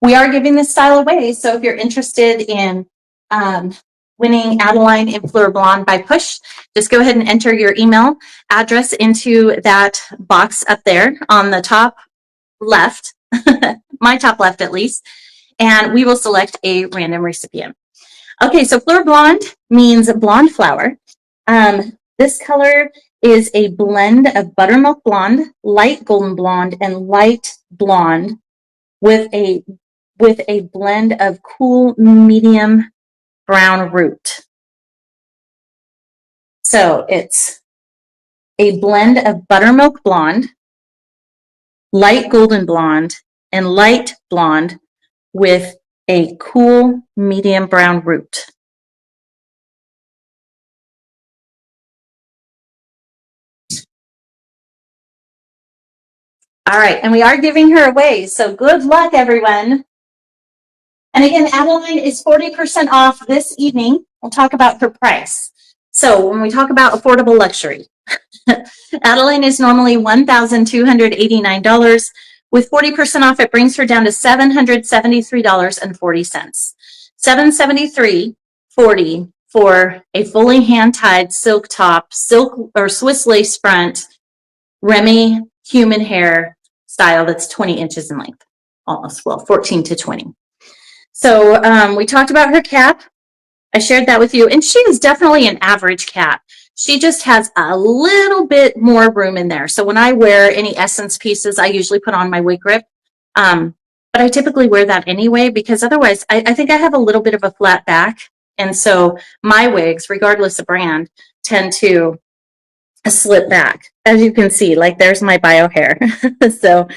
We are giving this style away, so if you're interested in winning Adeline in Fleur Blonde by Push, just go ahead and enter your email address into that box up there on the top left, my top left at least, and we will select a random recipient. Okay, so Fleur Blonde means blonde flower. This color is a blend of buttermilk blonde, light golden blonde, and light blonde with a with a blend of cool medium brown root. So it's a blend of buttermilk blonde, light golden blonde, and light blonde with a cool medium brown root. All right, and we are giving her away, so good luck, everyone. And again, Adeline is 40% off this evening. We'll talk about her price. So when we talk about affordable luxury, Adeline is normally $1,289. With 40% off, it brings her down to $773.40. $773.40 for a fully hand-tied silk top, silk or Swiss lace front, Remy human hair style that's 20 inches in length, almost, well, 14 to 20. So we talked about her cap. I shared that with you, and she is definitely an average cap. She just has a little bit more room in there. So when I wear any essence pieces, I usually put on my wig grip. But I typically wear that anyway, because otherwise I think I have a little bit of a flat back. And so my wigs, regardless of brand, tend to slip back. As you can see, like there's my bio hair. So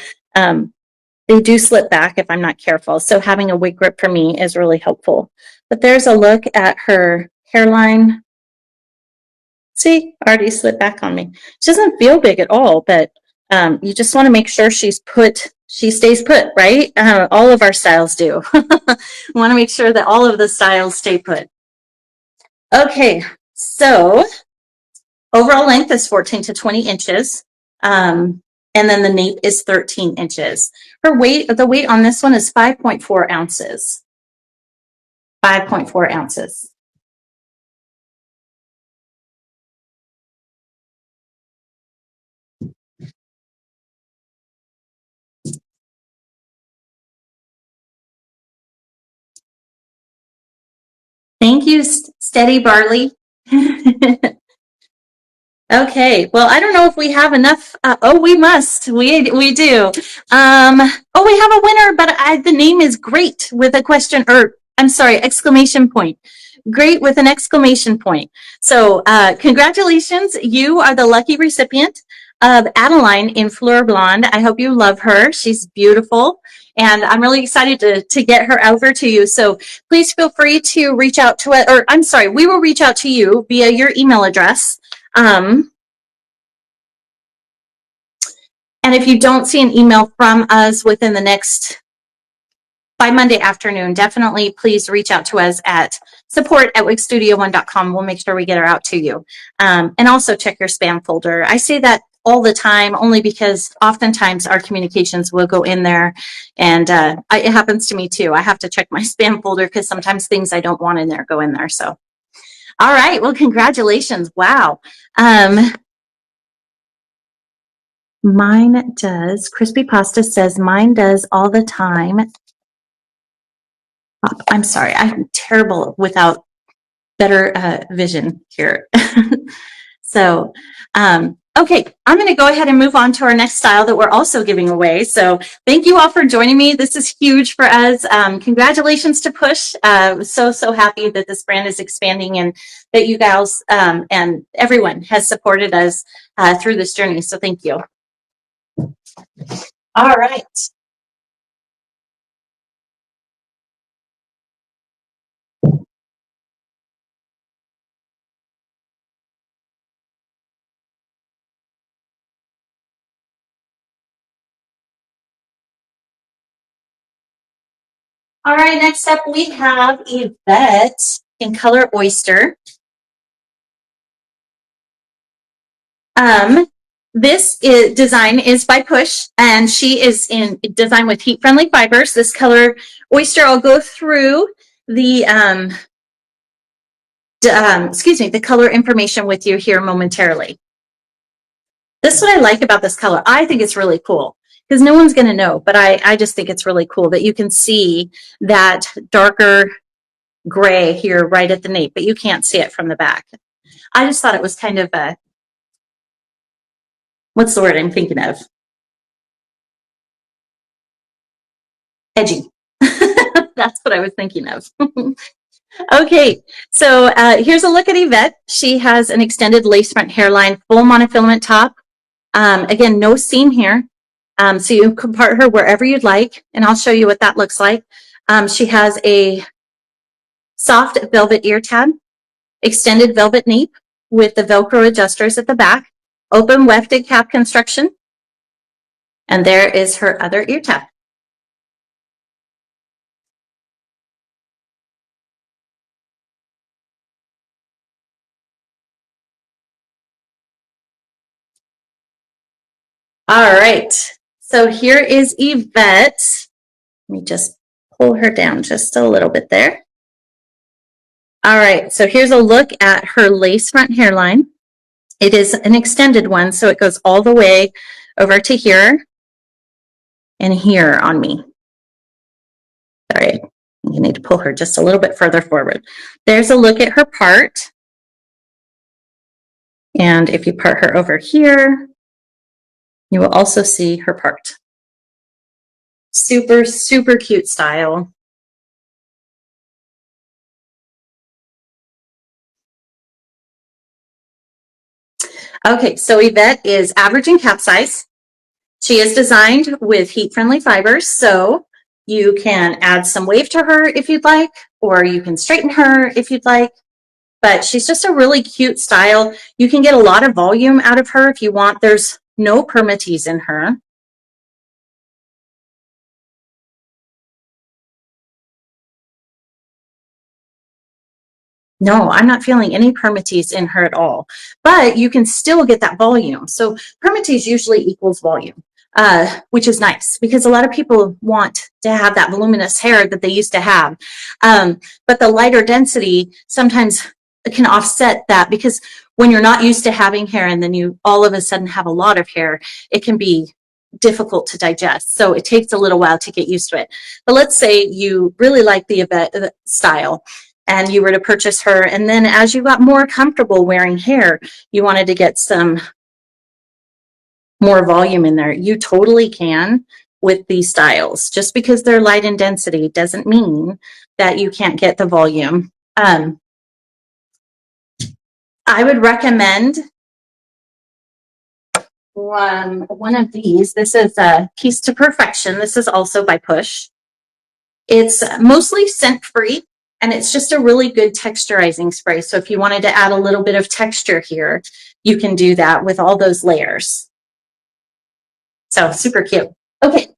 they do slip back if I'm not careful. So having a wig grip for me is really helpful. But there's a look at her hairline. See, already slipped back on me. She doesn't feel big at all, but you just want to make sure she stays put, right? All of our styles do. We want to make sure that all of the styles stay put. Okay, so overall length is 14 to 20 inches. And then the nape is 13 inches. Her weight, the weight on this one is 5.4 ounces. 5.4 ounces. Thank you, Steady Barley. Okay, well, I don't know if we have enough. Oh, we must. We do. Oh, we have a winner, but the name is great with a question, or I'm sorry, exclamation point. Great with an exclamation point. So congratulations. You are the lucky recipient of Adeline in Fleur Blonde. I hope you love her. She's beautiful. And I'm really excited to get her over to you. So please feel free to reach out to it, or I'm sorry, we will reach out to you via your email address. And if you don't see an email from us within the by Monday afternoon, definitely please reach out to us at support@wigstudio1.com. We'll make sure we get her out to you. And also check your spam folder. I say that all the time, only because oftentimes our communications will go in there, and it happens to me too. I have to check my spam folder because sometimes things I don't want in there go in there. So, all right, well, congratulations. Wow. Mine does. Crispy Pasta says mine does all the time. I'm sorry, I'm terrible without better vision here. So, okay, I'm going to go ahead and move on to our next style that we're also giving away. So thank you all for joining me. This is huge for us. Congratulations to Push. So happy that this brand is expanding and that you guys and everyone has supported us through this journey. So thank you. All right. All right, next up we have Evette in color Oyster. This design is by Push, and she is in design with heat-friendly fibers. This color Oyster, I'll go through the the color information with you here momentarily. This is what I like about this color. I think it's really cool because no one's going to know, but I just think it's really cool that you can see that darker gray here right at the nape, but you can't see it from the back. I just thought it was kind of a, what's the word I'm thinking of? Edgy. That's what I was thinking of. Okay, so here's a look at Evette. She has an extended lace front hairline, full monofilament top. Again, no seam here. So you can part her wherever you'd like, and I'll show you what that looks like. She has a soft velvet ear tab, extended velvet nape with the Velcro adjusters at the back, open wefted cap construction, and there is her other ear tab. All right, so here is Evette. Let me just pull her down just a little bit there. All right, so here's a look at her lace front hairline. It is an extended one, so it goes all the way over to here and here on me. Sorry, you need to pull her just a little bit further forward. There's a look at her part. And if you part her over here, you will also see her part. Super, super cute style. Okay, so Evette is average in cap size. She is designed with heat-friendly fibers, so you can add some wave to her if you'd like, or you can straighten her if you'd like. But she's just a really cute style. You can get a lot of volume out of her if you want. There's no permatease in her. No, I'm not feeling any permatease in her at all, but you can still get that volume. So permatease usually equals volume, which is nice because a lot of people want to have that voluminous hair that they used to have. But the lighter density sometimes can offset that, because when you're not used to having hair and then you all of a sudden have a lot of hair, it can be difficult to digest. So it takes a little while to get used to it. But let's say you really like the Evette style and you were to purchase her, and then as you got more comfortable wearing hair, you wanted to get some more volume in there. You totally can with these styles. Just because they're light in density doesn't mean that you can't get the volume. I would recommend one of these. This is a Piece to Perfection. This is also by Push. It's mostly scent-free, and it's just a really good texturizing spray. So if you wanted to add a little bit of texture here, you can do that with all those layers. So super cute. Okay,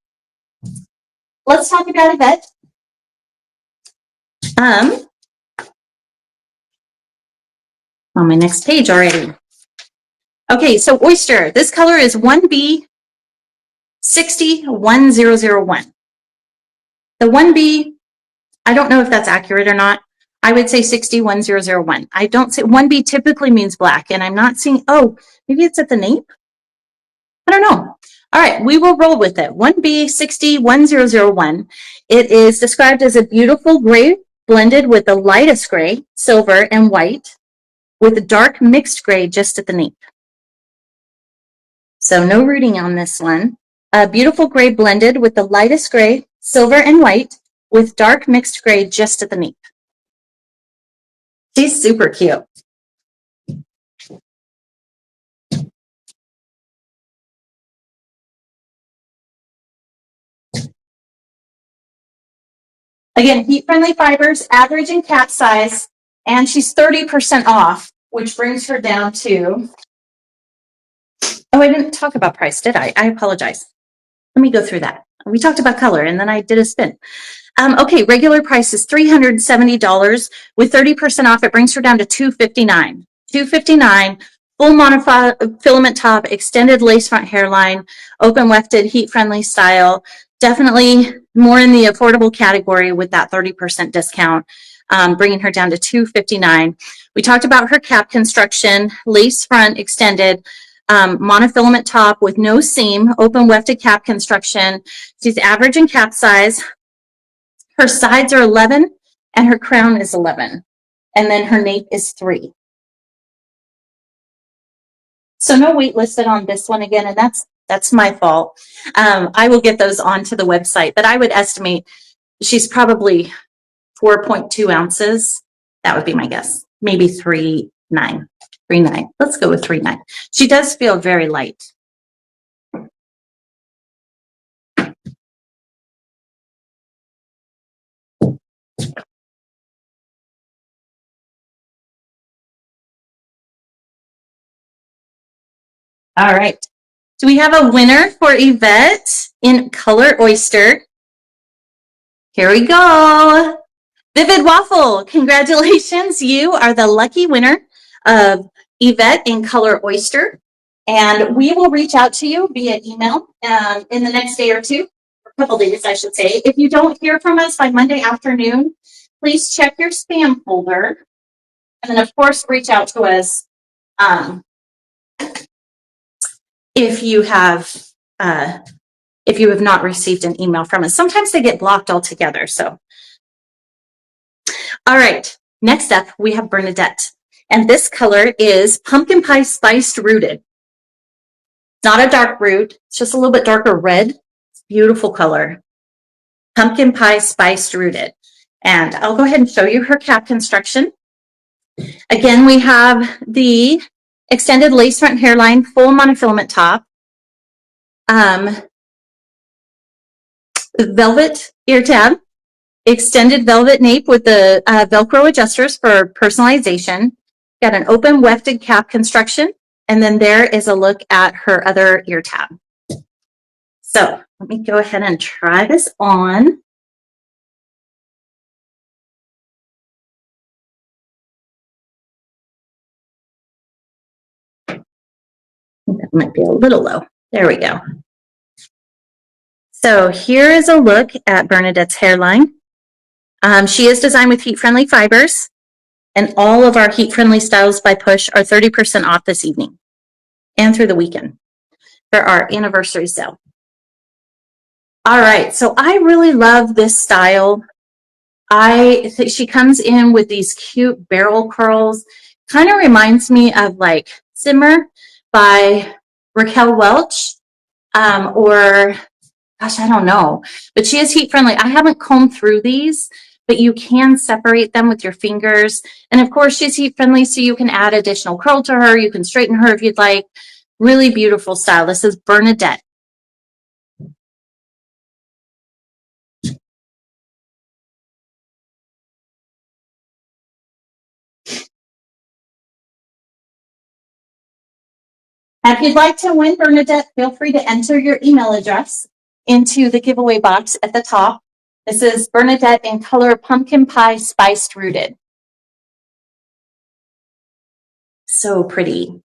let's talk about Evette. On my next page already. Okay, so Oyster. This color is 1B60101. The 1B, I don't know if that's accurate or not. I would say 60101. I don't say 1B typically means black, and I'm not seeing, oh, maybe it's at the nape? I don't know. All right, we will roll with it. 1B60101. It is described as a beautiful gray blended with the lightest gray, silver, and white, with a dark mixed gray just at the nape. So no rooting on this one. A beautiful gray blended with the lightest gray, silver, and white, with dark mixed gray just at the nape. She's super cute. Again, heat-friendly fibers, average in cap size, and she's 30% off, which brings her down to, oh, I didn't talk about price, did I? I apologize. Let me go through that. We talked about color, and then I did a spin. Okay, regular price is $370. With 30% off, it brings her down to $259. $259, full monofilament top, extended lace front hairline, open wefted, heat-friendly style. Definitely more in the affordable category with that 30% discount, bringing her down to $259. We talked about her cap construction, lace front extended, monofilament top with no seam, open wefted cap construction. She's average in cap size. Her sides are 11 and her crown is 11. And then her nape is 3. So no weight listed on this one again, and that's my fault. I will get those onto the website, but I would estimate she's probably 4.2 ounces. That would be my guess. Maybe 3.9. 3.9. Let's go with 3.9. She does feel very light. All right. So we have a winner for Evette in Color Oyster. Here we go. Vivid Waffle, congratulations. You are the lucky winner of Evette in Color Oyster. And we will reach out to you via email in the next day or two, or a couple days, I should say. If you don't hear from us by Monday afternoon, please check your spam folder. And then, of course, reach out to us if you have not received an email from us. Sometimes they get blocked altogether. So, all right. Next up, we have Bernardet, and this color is Pumpkin Pie Spiced Rooted. Not a dark root; it's just a little bit darker red. It's a beautiful color. Pumpkin Pie Spiced Rooted, and I'll go ahead and show you her cap construction. Again, we have the extended lace front hairline, full monofilament top. Velvet ear tab, extended velvet nape with the Velcro adjusters for personalization. Got an open wefted cap construction, and then there is a look at her other ear tab. So let me go ahead and try this on. That might be a little low. There we go. So here is a look at Bernadette's hairline. She is designed with heat-friendly fibers, and all of our heat-friendly styles by Push are 30% off this evening and through the weekend for our anniversary sale. All right, so I really love this style. I think she comes in with these cute barrel curls. Kind of reminds me of like Simmer by Raquel Welch, or gosh, I don't know, but she is heat friendly. I haven't combed through these, but you can separate them with your fingers. And of course, she's heat friendly, so you can add additional curl to her. You can straighten her if you'd like. Really beautiful style. This is Bernadette. If you'd like to win Bernadette, feel free to enter your email address into the giveaway box at the top. This is Bernadette in color Pumpkin Pie Spiced Rooted. So pretty.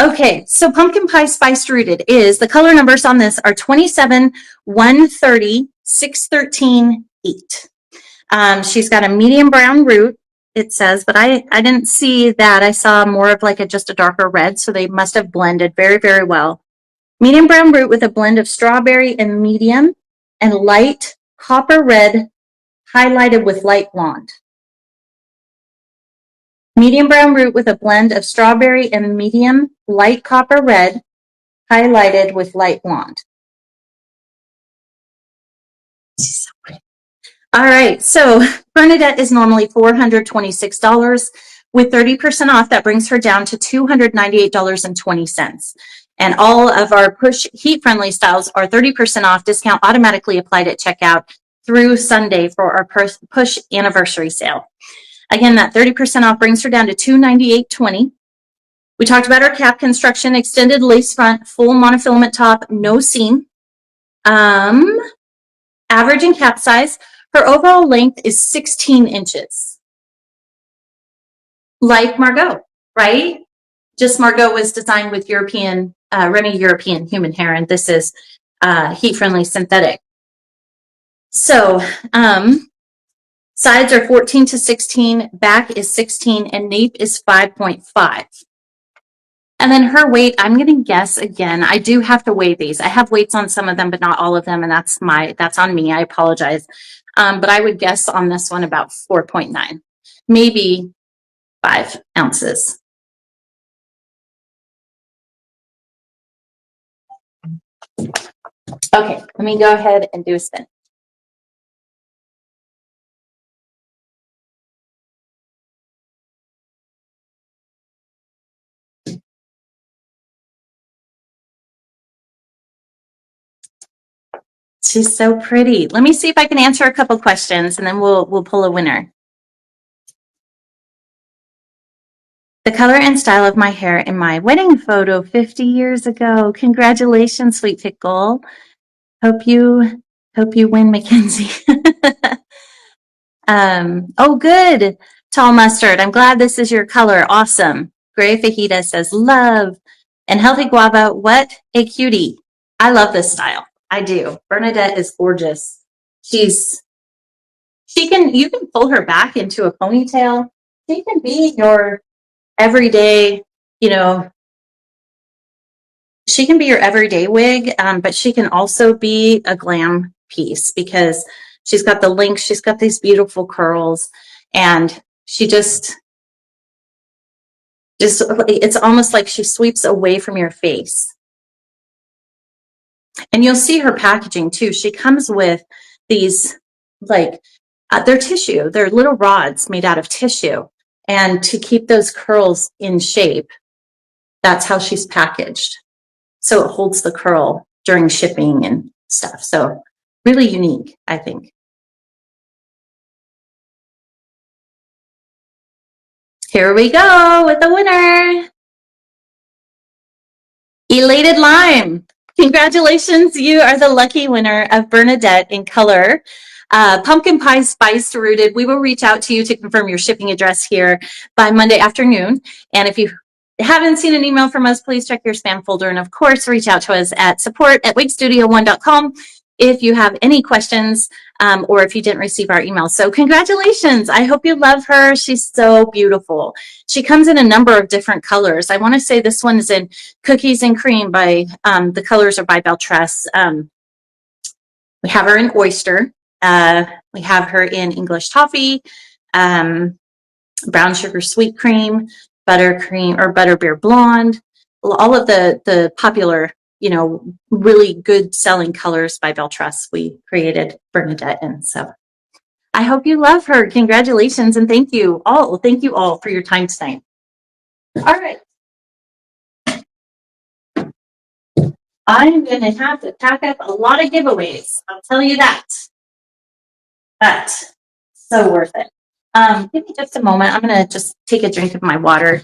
Okay, so Pumpkin Pie Spiced Rooted is, the color numbers on this are 27, 130, 613, 8. She's got a medium brown root, it says, but I didn't see that. I saw more of like just a darker red, so they must have blended very, very well. Medium brown root with a blend of strawberry and medium and light copper red highlighted with light blonde. Medium brown root with a blend of strawberry and medium light copper red highlighted with light blonde. She's so pretty. All right, so Bernadette is normally $426. With 30% off, that brings her down to $298.20. And all of our Push heat-friendly styles are 30% off, discount automatically applied at checkout through Sunday for our Push anniversary sale. Again, that 30% off brings her down to $298.20. We talked about our cap construction, extended lace front, full monofilament top, no seam. Average in cap size. Her overall length is 16 inches. Like Margo, right? Just Margo was designed with European, Remy European human hair, and this is heat-friendly synthetic. So sides are 14 to 16, back is 16, and nape is 5.5. And then her weight, I'm going to guess again. I do have to weigh these. I have weights on some of them, but not all of them, and that's on me. I apologize. But I would guess on this one about 4.9, maybe 5 ounces. Okay, let me go ahead and do a spin. She's so pretty. Let me see if I can answer a couple questions and then we'll pull a winner. The color and style of my hair in my wedding photo 50 years ago. Congratulations, sweet pickle. Hope you win, Mackenzie. Oh, good. Tall mustard. I'm glad this is your color. Awesome. Gray fajita says love. And healthy guava. What a cutie. I love this style. I do. Bernardet is gorgeous. You can pull her back into a ponytail. She can be your everyday, she can be your everyday wig, but she can also be a glam piece because she's got the links, she's got these beautiful curls, and she just it's almost like she sweeps away from your face. And you'll see her packaging too. She comes with these they're tissue, they're little rods made out of tissue, and to keep those curls in shape, that's how she's packaged. So it holds the curl during shipping and stuff. So really unique, I think. Here we go with the winner. Elated Lime. Congratulations, you are the lucky winner of Bernardet in color. Pumpkin pie spiced rooted. We will reach out to you to confirm your shipping address here by Monday afternoon. And if you haven't seen an email from us, please check your spam folder. And of course, reach out to us at support@wigstudio1.com if you have any questions or if you didn't receive our email. So congratulations. I hope you love her. She's so beautiful. She comes in a number of different colors. I want to say this one is in Cookies and Cream by, the colors are by Beltress. We have her in Oyster. We have her in English Toffee, Brown Sugar Sweet Cream, Buttercream or Butterbeer Blonde, all of the popular, really good selling colors by Beltress we created Bernardet in. So I hope you love her. Congratulations and thank you all. Thank you all for your time tonight. All right. I'm going to have to pack up a lot of giveaways. I'll tell you that. But so worth it. Give me just a moment. I'm going to just take a drink of my water.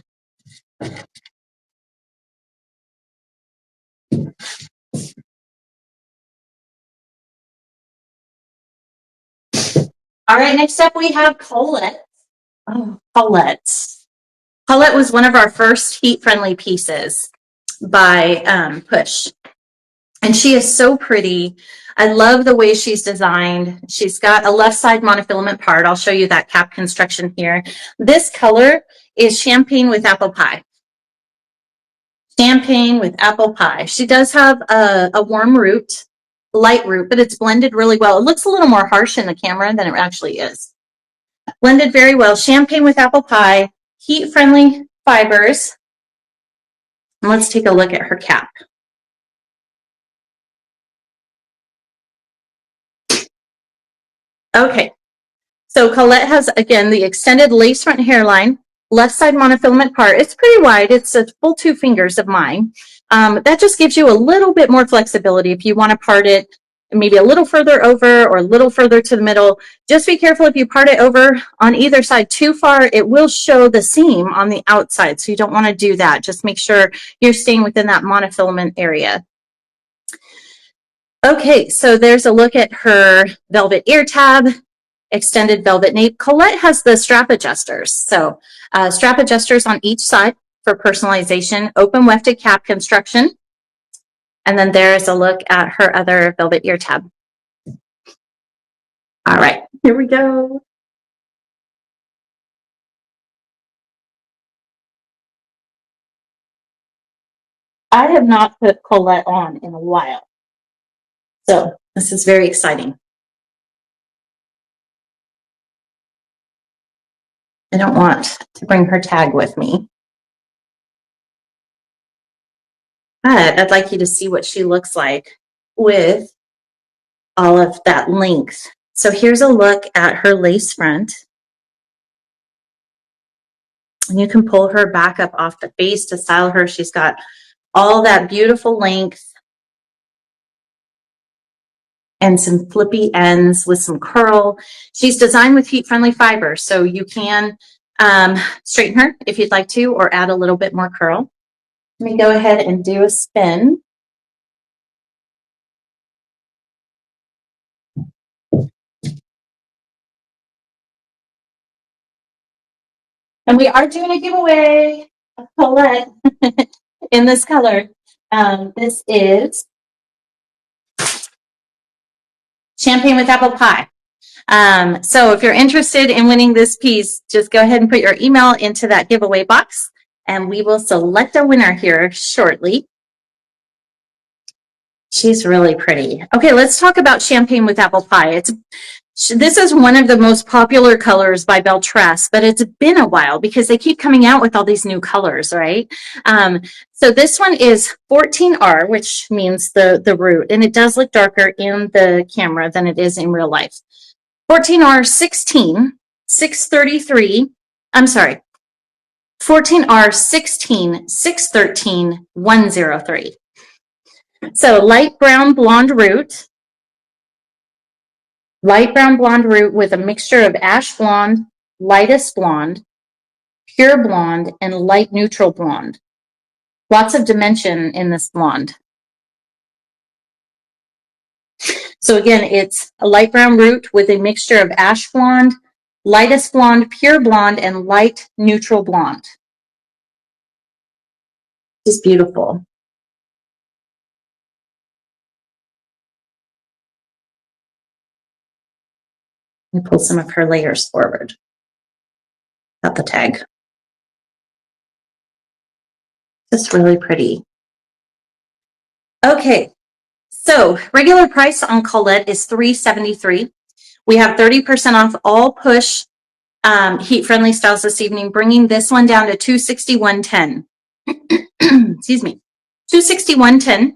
All right, next up we have Colette. Oh, Colette. Colette was one of our first heat-friendly pieces by Push. And she is so pretty. I love the way she's designed. She's got a left side monofilament part. I'll show you that cap construction here. This color is Champagne with Apple Pie. Champagne with Apple Pie. She does have a warm root, light root, but it's blended really well. It looks a little more harsh in the camera than it actually is. Blended very well. Champagne with Apple Pie, heat-friendly fibers. And let's take a look at her cap. Okay, so Colette has, again, the extended lace front hairline, left side monofilament part. It's pretty wide. It's a full 2 fingers of mine. That just gives you a little bit more flexibility if you want to part it maybe a little further over or a little further to the middle. Just be careful if you part it over on either side too far, it will show the seam on the outside. So you don't want to do that. Just make sure you're staying within that monofilament area. Okay, so there's a look at her velvet ear tab, extended velvet nape. Colette has the strap adjusters. So strap adjusters on each side for personalization, open wefted cap construction. And then there's a look at her other velvet ear tab. All right, here we go. I have not put Colette on in a while. So this is very exciting. I don't want to bring her tag with me. But I'd like you to see what she looks like with all of that length. So here's a look at her lace front. And you can pull her back up off the face to style her. She's got all that beautiful length. and some flippy ends with some curl. She's designed with heat-friendly fiber, so you can straighten her if you'd like to, or add a little bit more curl. Let me go ahead and do a spin. And we are doing a giveaway of Colette in this color. This is Champagne with Apple Pie. So if you're interested in winning this piece, just go ahead and put your email into that giveaway box, and we will select a winner here shortly. She's really pretty. Okay, let's talk about Champagne with Apple Pie. This is one of the most popular colors by Beltress, but it's been a while because they keep coming out with all these new colors, right? So this one is 14R, which means the root, and it does look darker in the camera than it is in real life. 14R 16, 633, I'm sorry, 14R 16, 613, 103. So light brown blonde root with a mixture of ash blonde, lightest blonde, pure blonde, and light neutral blonde. Lots of dimension in this blonde. So again, it's a light brown root with a mixture of ash blonde, lightest blonde, pure blonde, and light neutral blonde. It's beautiful. Let me pull some of her layers forward. Got the tag. Just really pretty. Okay, so regular price on Colette is $373. We have 30% off all push heat-friendly styles this evening, bringing this one down to $261.10. Excuse me, $261.10.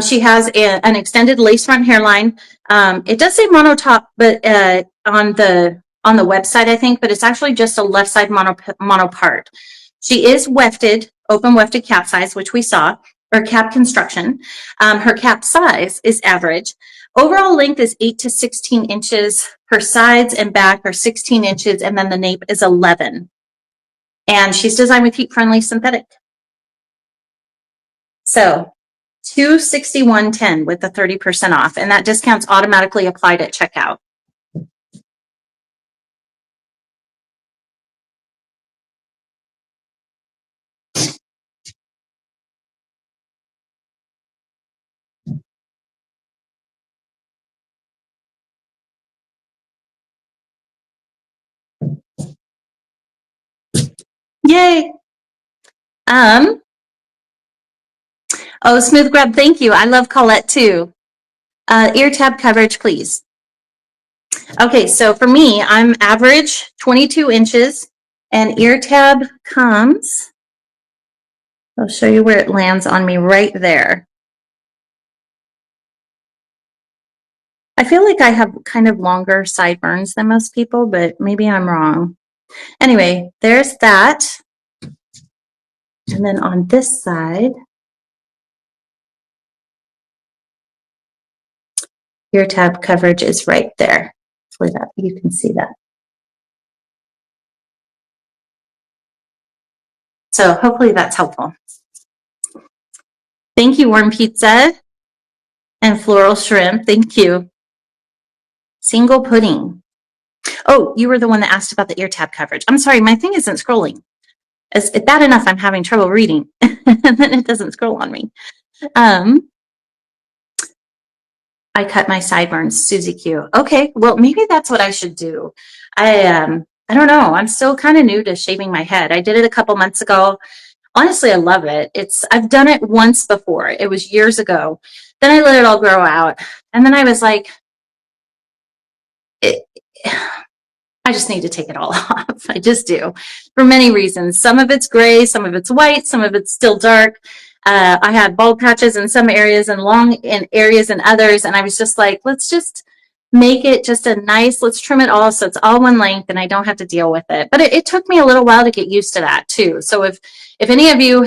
She has an extended lace front hairline. It does say mono top, but on the website, I think, but it's actually just a left side mono part. She is wefted, open wefted cap size, which we saw, or cap construction. Her cap size is average. Overall length is 8 to 16 inches. Her sides and back are 16 inches, and then the nape is 11. And she's designed with heat-friendly synthetic. So $261.10 with the 30% off, and that discount's automatically applied at checkout. Yay! Oh, Smooth Grub, thank you. I love Colette too. Ear tab coverage, please. Okay, so for me, I'm average 22 inches, and ear tab comes, I'll show you where it lands on me right there. I feel like I have kind of longer sideburns than most people, but maybe I'm wrong. Anyway, there's that. And then on this side, ear tab coverage is right there. Hopefully that you can see that. So hopefully that's helpful. Thank you, Warm Pizza and Floral Shrimp. Thank you. Single pudding. Oh, you were the one that asked about the ear tab coverage. I'm sorry, my thing isn't scrolling. It's bad enough I'm having trouble reading, and then it doesn't scroll on me. I cut my sideburns, Susie Q. Okay, well, maybe that's what I should do. I don't know. I'm still kind of new to shaving my head. I did it a couple months ago. Honestly, I love it. I've done it once before. It was years ago. Then I let it all grow out. And then I was like, I just need to take it all off. I just do, for many reasons. Some of it's gray, some of it's white, some of it's still dark. I had bald patches in some areas and long in areas in others. And I was just like, let's just make it just a nice, let's trim it all so it's all one length and I don't have to deal with it. But it took me a little while to get used to that too. So if any of you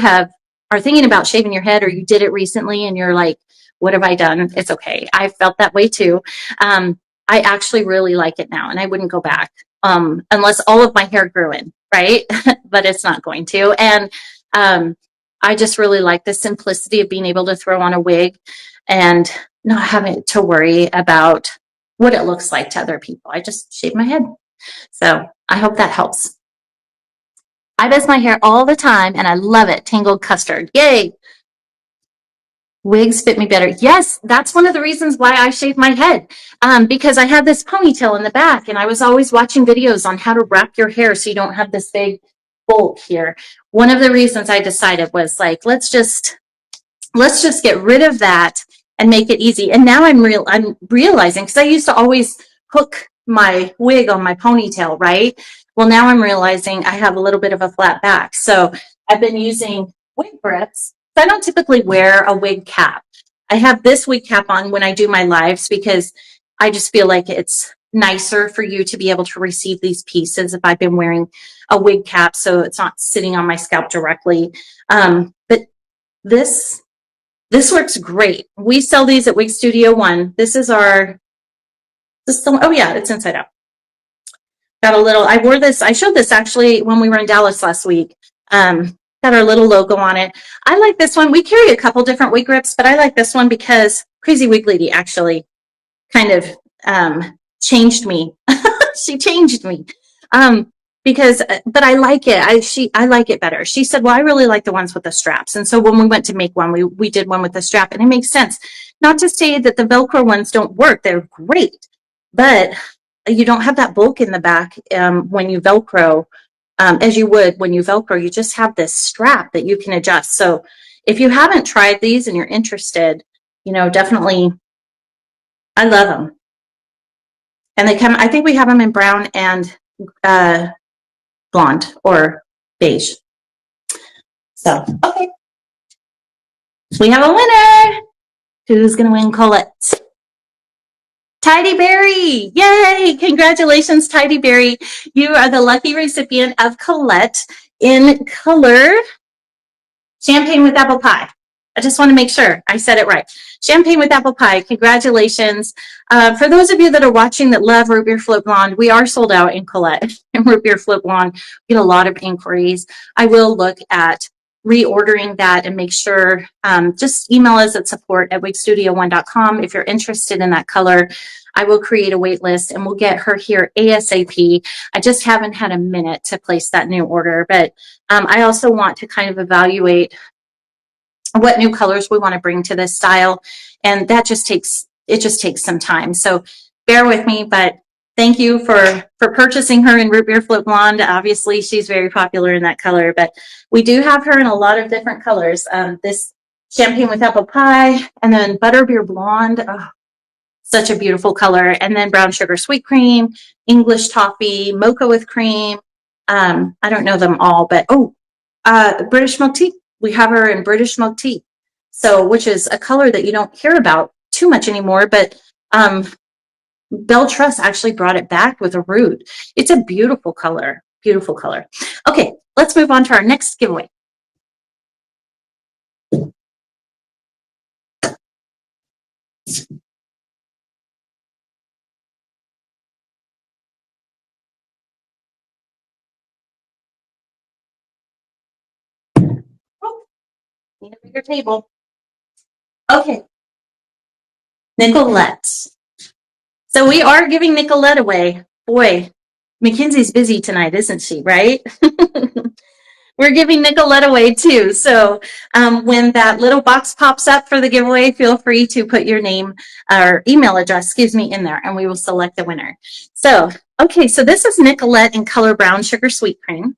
are thinking about shaving your head, or you did it recently and you're like, what have I done? It's okay. I felt that way too. I actually really like it now, and I wouldn't go back unless all of my hair grew in, right? But it's not going to. And I just really like the simplicity of being able to throw on a wig and not having to worry about what it looks like to other people. I just shave my head. So I hope that helps. I buzz my hair all the time, and I love it. Tangled custard. Yay! Wigs fit me better. Yes, that's one of the reasons why I shave my head, because I have this ponytail in the back, and I was always watching videos on how to wrap your hair so you don't have this big bulk here. One of the reasons I decided was like, let's just get rid of that and make it easy. And now I'm realizing, because I used to always hook my wig on my ponytail, right? Well, now I'm realizing I have a little bit of a flat back. So I've been using wig grips. I don't typically wear a wig cap. I have this wig cap on when I do my lives because I just feel like it's nicer for you to be able to receive these pieces if I've been wearing a wig cap, so it's not sitting on my scalp directly. But this works great. We sell these at Wig Studio One. This is our, oh yeah, it's inside out. Got a little, I wore this, I showed this actually when we were in Dallas last week. Got our little logo on it. I like this one. We carry a couple different wig grips, but I like this one because Crazy Wig Lady actually kind of changed me. She changed me. But I like it. I like it better. She said, well, I really like the ones with the straps. And so when we went to make one, we did one with the strap, and it makes sense. Not to say that the Velcro ones don't work. They're great, but you don't have that bulk in the back when you Velcro. As you would when you Velcro, you just have this strap that you can adjust. So if you haven't tried these and you're interested, definitely, I love them. And they come, I think we have them in brown and blonde or beige. So, okay. We have a winner. Who's going to win Colette? Tidy Berry. Yay. Congratulations, Tidy Berry. You are the lucky recipient of Colette in color Champagne with Apple Pie. I just want to make sure I said it right. Champagne with Apple Pie. Congratulations. For those of you that are watching that love Root Beer Float Blonde, we are sold out in Colette and Root Beer Float Blonde. We get a lot of inquiries. I will look at reordering that and make sure, just email us at support@wigstudio1.com if you're interested in that color. I will create a wait list and we'll get her here ASAP. I just haven't had a minute to place that new order, but I also want to kind of evaluate what new colors we want to bring to this style, and that just takes some time. So bear with me, but thank you for purchasing her in Root Beer Float Blonde. Obviously, she's very popular in that color, but we do have her in a lot of different colors. This Champagne with Apple Pie, and then Butterbeer Blonde. Oh, such a beautiful color. And then Brown Sugar Sweet Cream, English Toffee, Mocha with Cream. I don't know them all, but British Milk Tea. We have her in British Milk Tea, so which is a color that you don't hear about too much anymore, but Belle Truss actually brought it back with a root. It's a beautiful color, beautiful color. Okay, let's move on to our next giveaway. Need a bigger table. Okay. Nichollet. So we are giving Nichollet away. Boy, Mackenzie's busy tonight, isn't she, right? We're giving Nichollet away too. So when that little box pops up for the giveaway, feel free to put your name or email address, in there, and we will select the winner. So, okay, so this is Nichollet in color Brown Sugar Sweet Cream.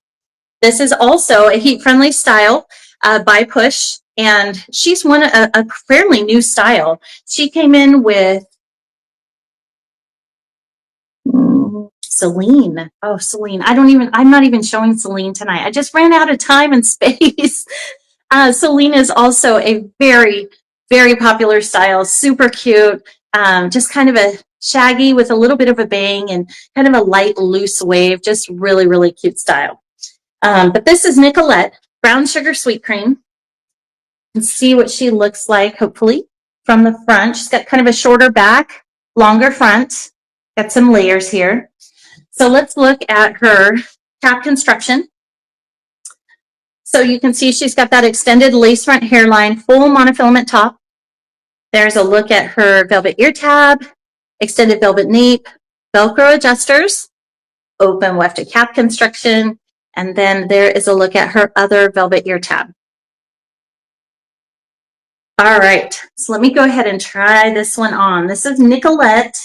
This is also a heat-friendly style by Push, and she's a fairly new style. She came in with Celine. Oh, Celine. I'm not even showing Celine tonight. I just ran out of time and space. Celine is also a very, very popular style. Super cute. Just kind of a shaggy with a little bit of a bang and kind of a light, loose wave. Just really, really cute style. But this is Nichollet, Brown Sugar Sweet Cream. And see what she looks like, hopefully. from the front. She's got kind of a shorter back, longer front. Got some layers here. So let's look at her cap construction. So you can see she's got that extended lace front hairline, full monofilament top. There's a look at her velvet ear tab, extended velvet nape, Velcro adjusters, open wefted cap construction, and then there is a look at her other velvet ear tab. All right, so let me go ahead and try this one on. This is Nichollet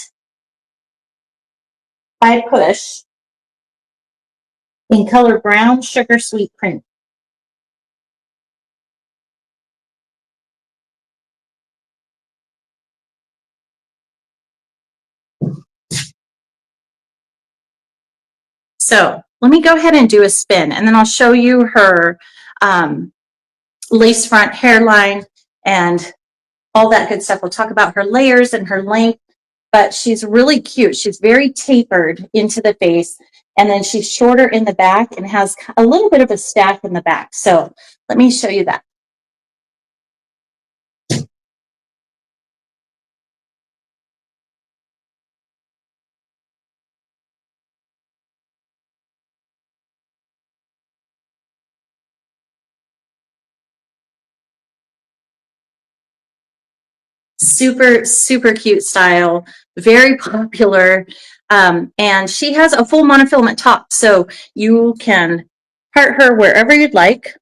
by Push in color brown sugar sweet cream. So let me go ahead and do a spin, and then I'll show you her lace front hairline and all that good stuff. We'll talk about her layers and her length, but she's really cute. She's very tapered into the face, and then she's shorter in the back and has a little bit of a stack in the back. So let me show you that. Super, super cute style, very popular. And she has a full monofilament top, so you can part her wherever you'd like.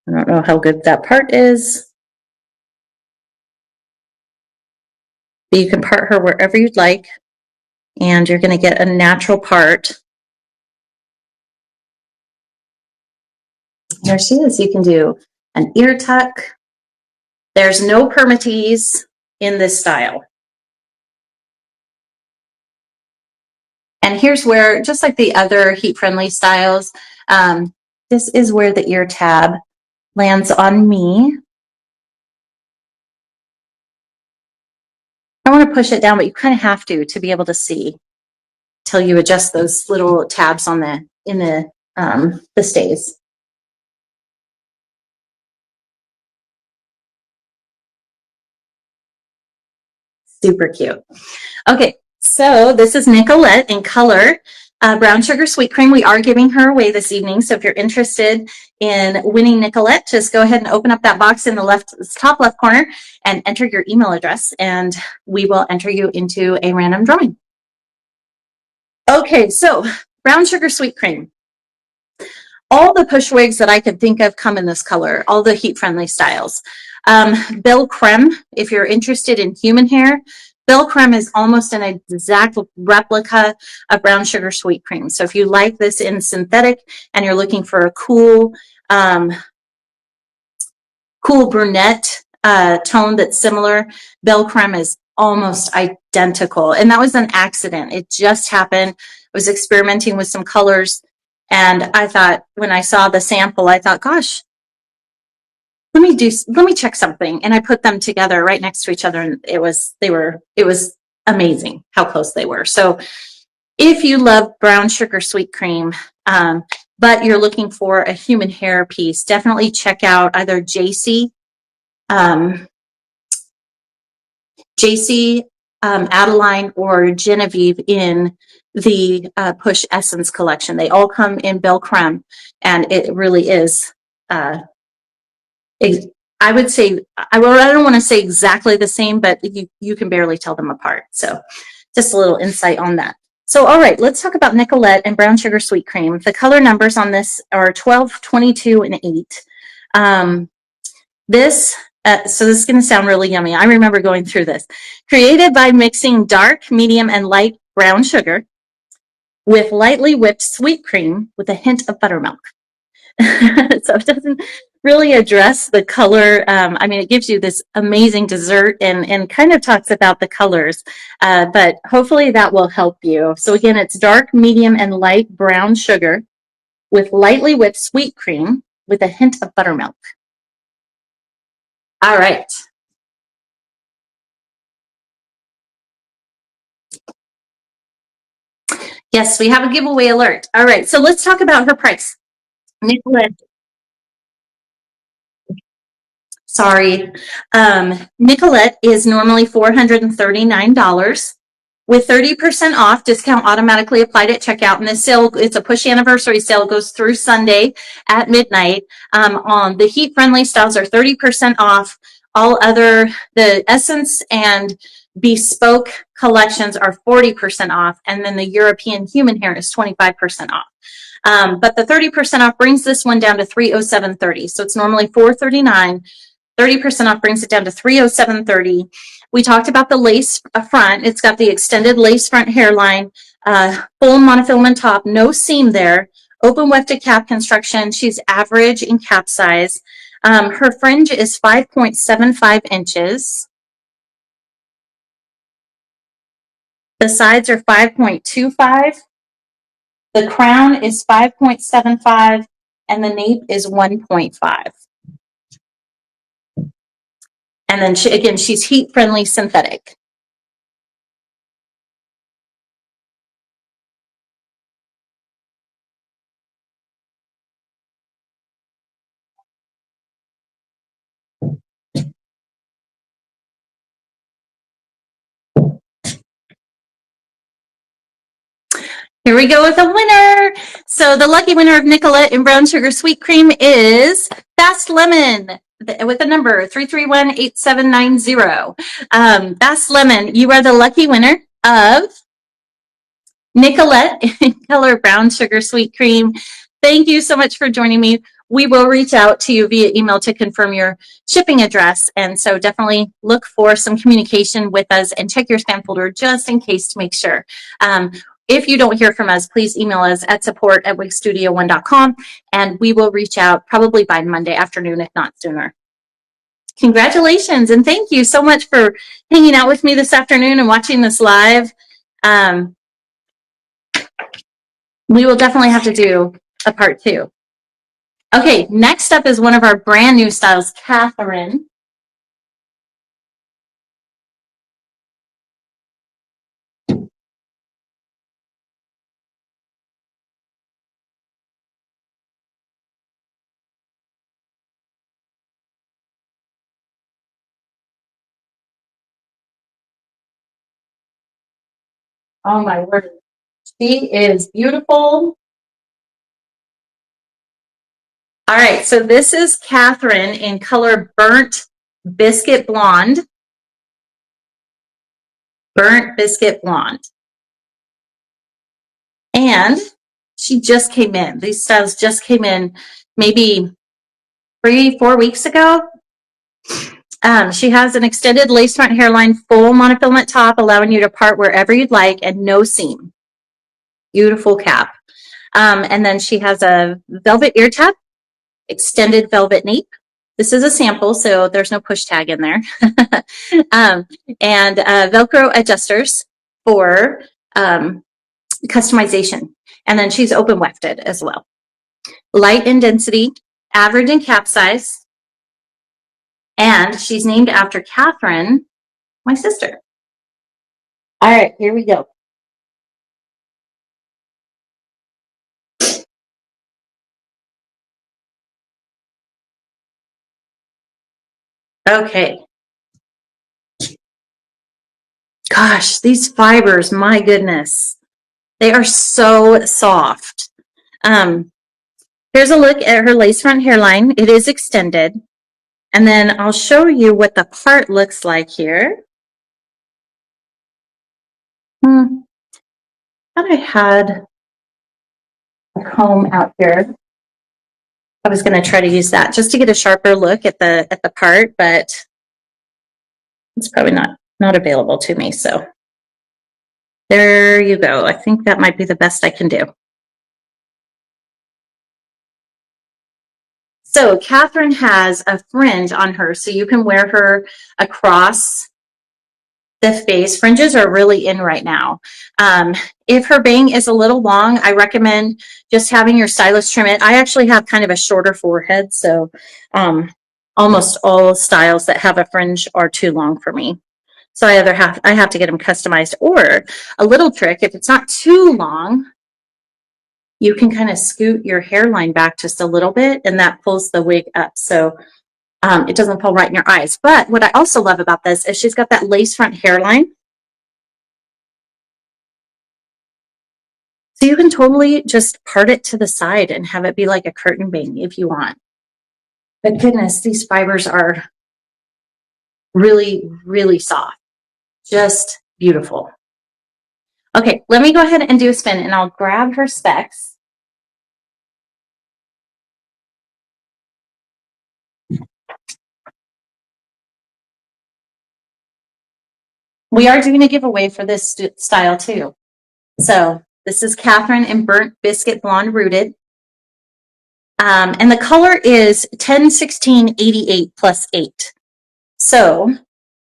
I don't know how good that part is, but you can part her wherever you'd like, and you're going to get a natural part. There she is. You can do an ear tuck. There's no permatease in this style. And here's where, just like the other heat-friendly styles, this is where the ear tab lands on me. I want to push it down, but you kind of have to be able to see till you adjust those little tabs on the stays. Super cute. Okay, so this is Nichollet in color brown sugar sweet cream. We are giving her away this evening, so if you're interested in winning Nichollet, just go ahead and open up that box in the top left corner and enter your email address, and we will enter you into a random drawing. Okay, so brown sugar sweet cream. All the push wigs that I could think of come in this color, all the heat-friendly styles. Belle Creme, if you're interested in human hair, Belle Creme is almost an exact replica of brown sugar sweet cream. So if you like this in synthetic and you're looking for a cool, cool brunette tone that's similar, Belle Creme is almost identical. And that was an accident. It just happened. I was experimenting with some colors, and I thought, when I saw the sample, I thought, gosh, let me check something. And I put them together right next to each other, and it was amazing how close they were. So if you love brown sugar sweet cream, but you're looking for a human hair piece, definitely check out either JC, Adeline, or Genevieve in the Push Essence collection. They all come in Belle Creme, and it really is, I would say, I don't want to say exactly the same, but you can barely tell them apart. So just a little insight on that. So, all right, let's talk about Nichollet and brown sugar sweet cream. The color numbers on this are 12, 22, and 8. So this is going to sound really yummy. I remember going through this. Created by mixing dark, medium, and light brown sugar with lightly whipped sweet cream with a hint of buttermilk. So it doesn't really address the color. I mean, it gives you this amazing dessert and kind of talks about the colors, but hopefully that will help you. So again, it's dark, medium, and light brown sugar with lightly whipped sweet cream with a hint of buttermilk. All right. Yes, we have a giveaway alert. All right, so let's talk about her price. Nichollet. Sorry. Nichollet is normally $439. With 30% off, discount automatically applied at checkout. And this sale, it's a push anniversary sale, goes through Sunday at midnight. On the heat-friendly styles are 30% off. All other, the Essence and Bespoke collections are 40% off. And then the European human hair is 25% off. But the 30% off brings this one down to $307.30. So it's normally $439. 30% off brings it down to $307.30. We talked about the lace front. It's got the extended lace front hairline, full monofilament top, no seam there, open wefted cap construction. She's average in cap size. Her fringe is 5.75 inches. The sides are 5.25. The crown is 5.75, and the nape is 1.5. And then she's heat-friendly synthetic. Here we go with a winner. So the lucky winner of Nichollet and Brown Sugar Sweet Cream is Fast Lemon with the number 3318790. Fast Lemon, you are the lucky winner of Nichollet in color Brown Sugar Sweet Cream. Thank you so much for joining me. We will reach out to you via email to confirm your shipping address. And so definitely look for some communication with us and check your spam folder just in case to make sure. If you don't hear from us, please email us at support@wigstudio1.com and we will reach out probably by Monday afternoon, if not sooner. Congratulations and thank you so much for hanging out with me this afternoon and watching this live. We will definitely have to do a part 2. Okay, next up is one of our brand new styles, Catherine. Oh my word. She is beautiful. All right, so this is Catherine in color Burnt Biscuit Blonde. Burnt Biscuit Blonde. And she just came in. These styles just came in maybe 3-4 weeks ago. She has an extended lace front hairline, full monofilament top, allowing you to part wherever you'd like and no seam. Beautiful cap. And then she has a velvet ear tab, extended velvet nape. This is a sample, so there's no push tag in there. And Velcro adjusters for customization. And then she's open wefted as well. Light in density, average in cap size. And she's named after Catherine, my sister. All right, here we go. Okay. Gosh, these fibers, my goodness. They are so soft. Here's a look at her lace front hairline. It is extended. And then I'll show you what the part looks like here. Thought I had a comb out here. I was going to try to use that just to get a sharper look at the part, but it's probably not available to me. So there you go. I think that might be the best I can do. So Catherine has a fringe on her, so you can wear her across the face. Fringes are really in right now. If her bang is a little long, I recommend just having your stylist trim it. I actually have kind of a shorter forehead, so almost all styles that have a fringe are too long for me. So I have to get them customized. Or a little trick, if it's not too long, you can kind of scoot your hairline back just a little bit, and that pulls the wig up. So It doesn't pull right in your eyes. But what I also love about this is she's got that lace front hairline. So you can totally just part it to the side and have it be like a curtain bang if you want. But goodness, these fibers are really, really soft. Just beautiful. Okay, let me go ahead and do a spin, and I'll grab her specs. We are doing a giveaway for this style too. So this is Catherine in Burnt Biscuit Blonde Rooted. And the color is 101688 plus 8. So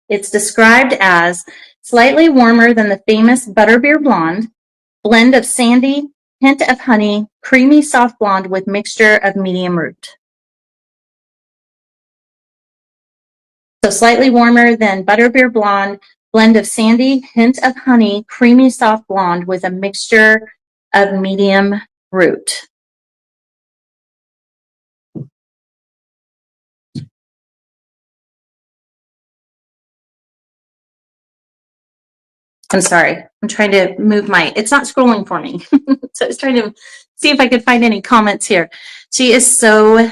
it's described as slightly warmer than the famous Butterbeer Blonde, blend of sandy, hint of honey, creamy soft blonde with mixture of medium root. So slightly warmer than Butterbeer Blonde, blend of sandy, hint of honey, creamy soft blonde with a mixture of medium root. I'm sorry, I'm trying to move it's not scrolling for me. So I was trying to see if I could find any comments here. She is so,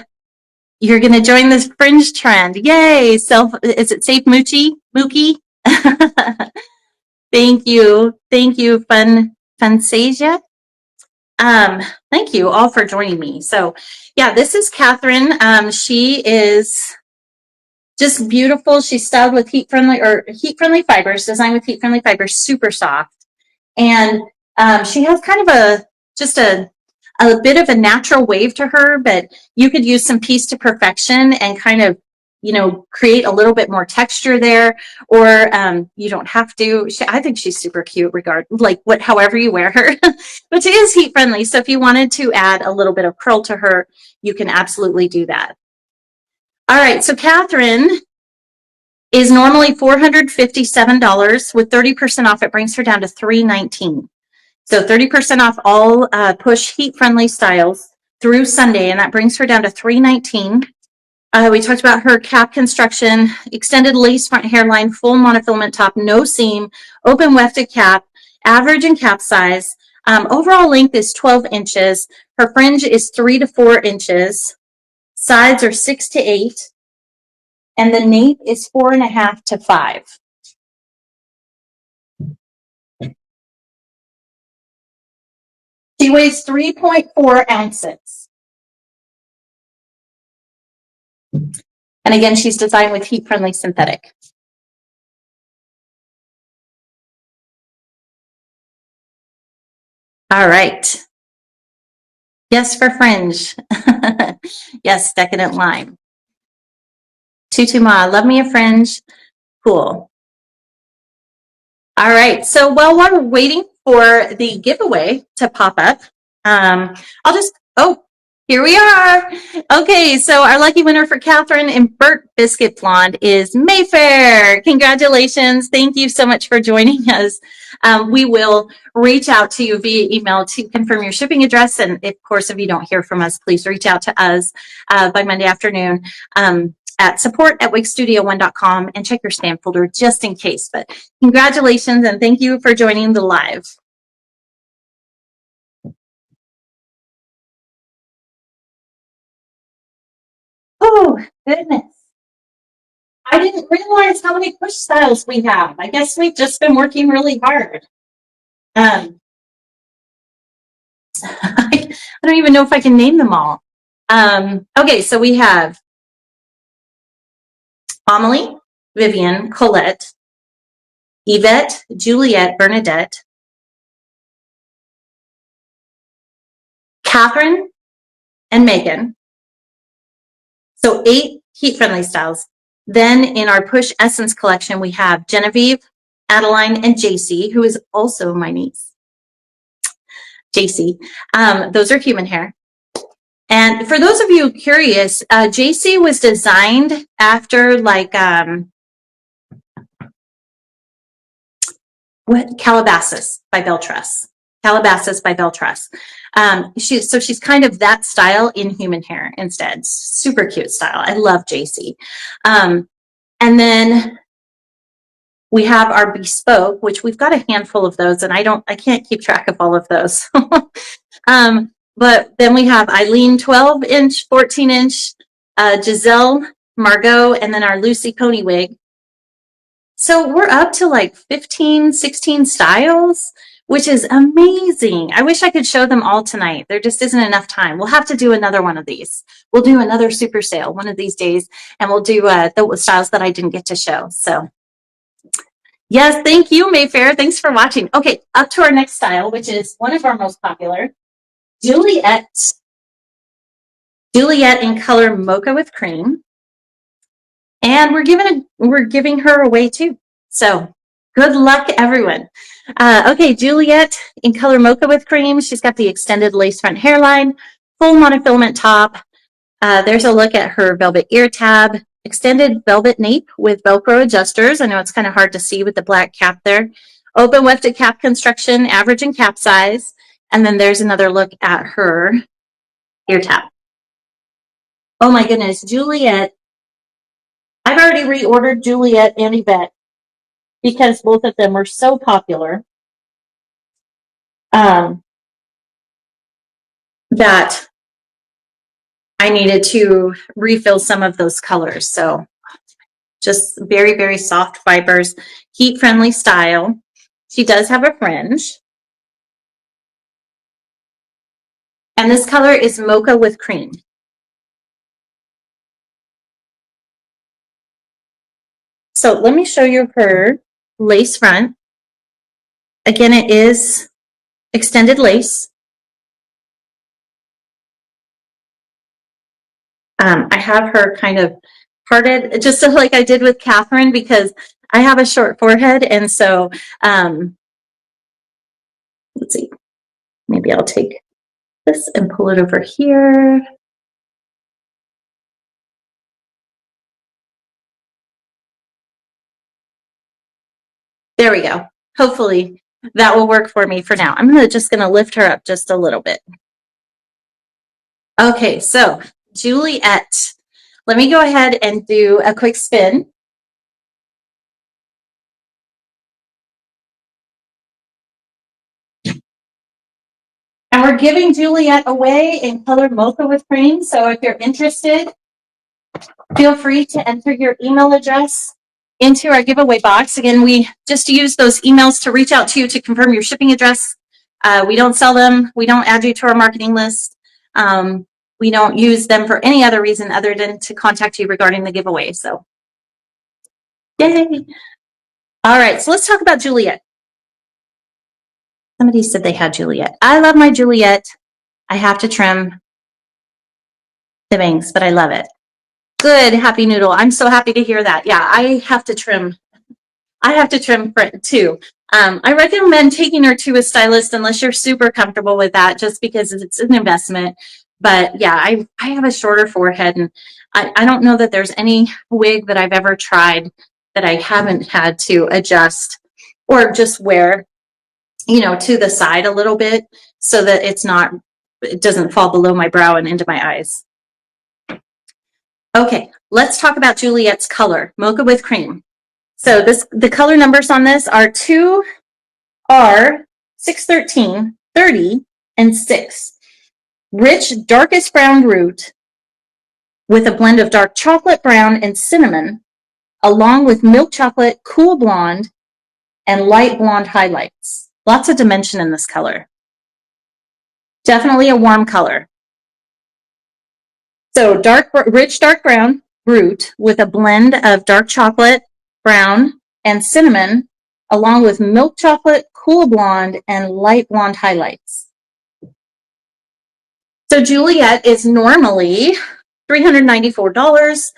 you're going to join this fringe trend. Yay. Is it Safe Mookie? Thank you. Thank you, Funsasia. Thank you all for joining me. So yeah, this is Catherine. She is just beautiful. She's styled with heat-friendly fibers, designed with heat-friendly fibers, super soft. And she has kind of just a bit of a natural wave to her, but you could use some piece to perfection and kind of, create a little bit more texture there, or you don't have to. I think she's super cute, however you wear her. But she is heat friendly, so if you wanted to add a little bit of curl to her, you can absolutely do that. All right, so Catherine is normally $457. With 30% off, it brings her down to $319. So 30% off all push heat-friendly styles through Sunday, and that brings her down to $319. We talked about her cap construction, extended lace front hairline, full monofilament top, no seam, open wefted cap, average and cap size. Overall length is 12 inches. Her fringe is 3 to 4 inches. Sides are 6 to 8. And the nape is 4.5 to 5. She weighs 3.4 ounces. And again, she's designed with heat-friendly synthetic. All right. Yes, for fringe. Yes, decadent lime. Tutu Ma, love me a fringe. Cool. All right. So while we're waiting for the giveaway to pop up, here we are. Okay, so our lucky winner for Catherine in Burnt Biscuit Blonde is Mayfair. Congratulations. Thank you so much for joining us. We will reach out to you via email to confirm your shipping address. And of course, if you don't hear from us, please reach out to us by Monday afternoon at support@wigstudio1.com and check your spam folder just in case. But congratulations and thank you for joining the live. Oh, goodness. I didn't realize how many push styles we have. I guess we've just been working really hard. I don't even know if I can name them all. Okay, so we have Amelie, Vivian, Colette, Evette, Juliet, Bernardet, Catherine, and Megan. So 8 heat-friendly styles. Then in our Push Essence collection, we have Genevieve, Adeline, and JC, who is also my niece. JC. Those are human hair. And for those of you curious, JC was designed after Calabasas by Beltress. Calabasas by Beltress. So she's kind of that style in human hair instead. Super cute style. I love JC. And then we have our Bespoke, which we've got a handful of those, and I can't keep track of all of those. But then we have Eileene 12-inch, 14-inch, Giselle, Margo, and then our Lucy Pony wig. So we're up to like 15, 16 styles, which is amazing. I wish I could show them all tonight. There just isn't enough time. We'll have to do another one of these. We'll do another super sale one of these days, and we'll do the styles that I didn't get to show. So yes, thank you, Mayfair. Thanks for watching. Okay, up to our next style, which is one of our most popular, Juliet. Juliet in color Mocha with Cream. And we're giving her away too. So good luck, everyone. Okay, Juliet in color Mocha with Cream. She's got the extended lace front hairline, full monofilament top. There's a look at her velvet ear tab, extended velvet nape with Velcro adjusters. I know it's kind of hard to see with the black cap there. Open wefted cap construction, average and cap size. And then there's another look at her ear tab. Oh my goodness, Juliet. I've already reordered Juliet and Evette because both of them were so popular that I needed to refill some of those colors. So just very, very soft fibers, heat-friendly style. She does have a fringe. And this color is Mocha with Cream. So let me show you her lace front. Again, it is extended lace. I have her kind of parted, just so like I did with Catherine, because I have a short forehead. And so, let's see, maybe I'll take this and pull it over here. There we go. Hopefully that will work for me for now. I'm just going to lift her up just a little bit. Okay, so Juliet, let me go ahead and do a quick spin. And we're giving Juliet away in color Mocha with Cream. So if you're interested, feel free to enter your email address into our giveaway box. Again, we just use those emails to reach out to you to confirm your shipping address. We don't sell them. We don't add you to our marketing list. We don't use them for any other reason other than to contact you regarding the giveaway. So, yay. All right, so let's talk about Juliet. Somebody said they had Juliet. I love my Juliet. I have to trim the bangs, but I love it. Good, Happy Noodle. I'm so happy to hear that. Yeah, I have to trim. I have to trim too. I recommend taking her to a stylist unless you're super comfortable with that, just because it's an investment. But yeah, I have a shorter forehead, and I don't know that there's any wig that I've ever tried that I haven't had to adjust or just wear, you know, to the side a little bit so that it doesn't fall below my brow and into my eyes. Okay, let's talk about Juliet's color, Mocha with Cream. So the color numbers on this are 2R, 613, 30, and 6. Rich, darkest brown root with a blend of dark chocolate brown and cinnamon, along with milk chocolate, cool blonde, and light blonde highlights. Lots of dimension in this color. Definitely a warm color. So rich dark brown root with a blend of dark chocolate, brown, and cinnamon, along with milk chocolate, cool blonde, and light blonde highlights. So Juliet is normally $394.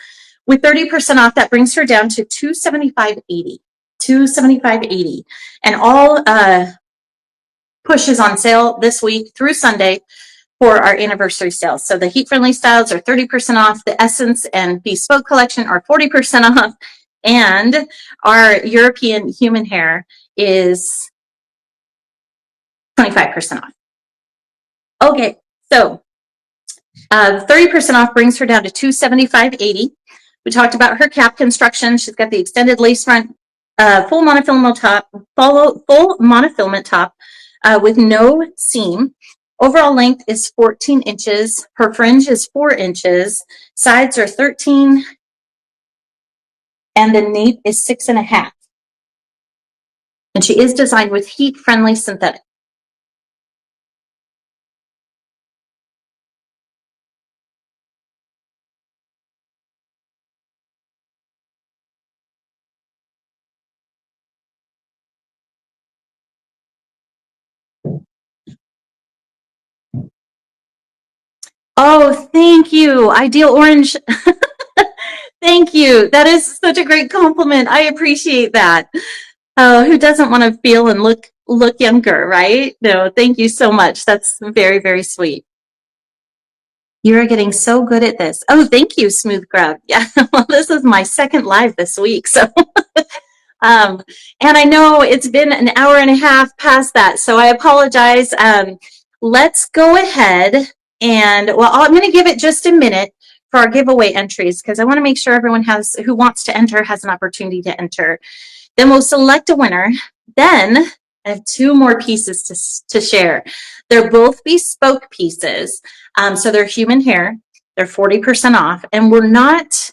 With 30% off, that brings her down to $275.80. $275.80. And all push is on sale this week through Sunday for our anniversary sales. So the heat-friendly styles are 30% off. The Essence and Bespoke collection are 40% off. And our European human hair is 25% off. Okay, so 30% off brings her down to $275.80. We talked about her cap construction. She's got the extended lace front, full monofilament top with no seam. Overall length is 14 inches. Her fringe is 4 inches. Sides are 13, and the nape is 6.5. And she is designed with heat-friendly synthetic. Oh, thank you. Ideal Orange. Thank you. That is such a great compliment. I appreciate that. Oh, who doesn't want to feel and look younger, right? No, thank you so much. that's very, very sweet. You're getting so good at this. Oh, thank you, Smooth Grub. Yeah, well, this is my second live this week, so and I know it's been an hour and a half past that, so I apologize. Let's go ahead and, well, I'm going to give it just a minute for our giveaway entries because I want to make sure everyone who wants to enter has an opportunity to enter. Then we'll select a winner. Then I have 2 more pieces to share. They're both bespoke pieces. So they're human hair. They're 40% off. And we're not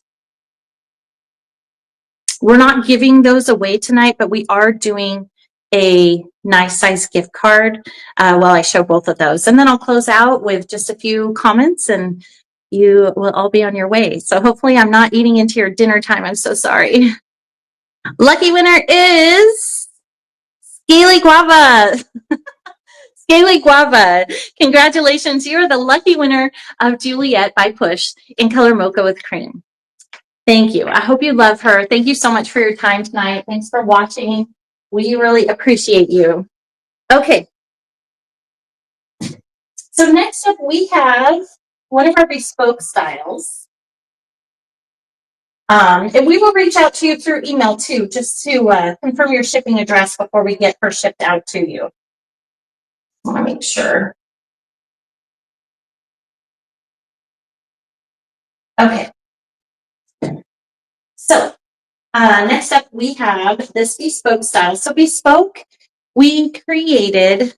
giving those away tonight, but we are doing a nice size gift card while I show both of those. And then I'll close out with just a few comments and you will all be on your way. So hopefully I'm not eating into your dinner time. I'm so sorry. Lucky winner is Scaly Guava. Scaly Guava, congratulations. You're the lucky winner of Juliet by Push in color Mocha with Cream. Thank you. I hope you love her. Thank you so much for your time tonight. Thanks for watching. We really appreciate you. Okay. So next up, we have one of our bespoke styles. And we will reach out to you through email too, just to confirm your shipping address before we get her shipped out to you. I want to make sure. Okay. So next up, we have this bespoke style. So bespoke, we created,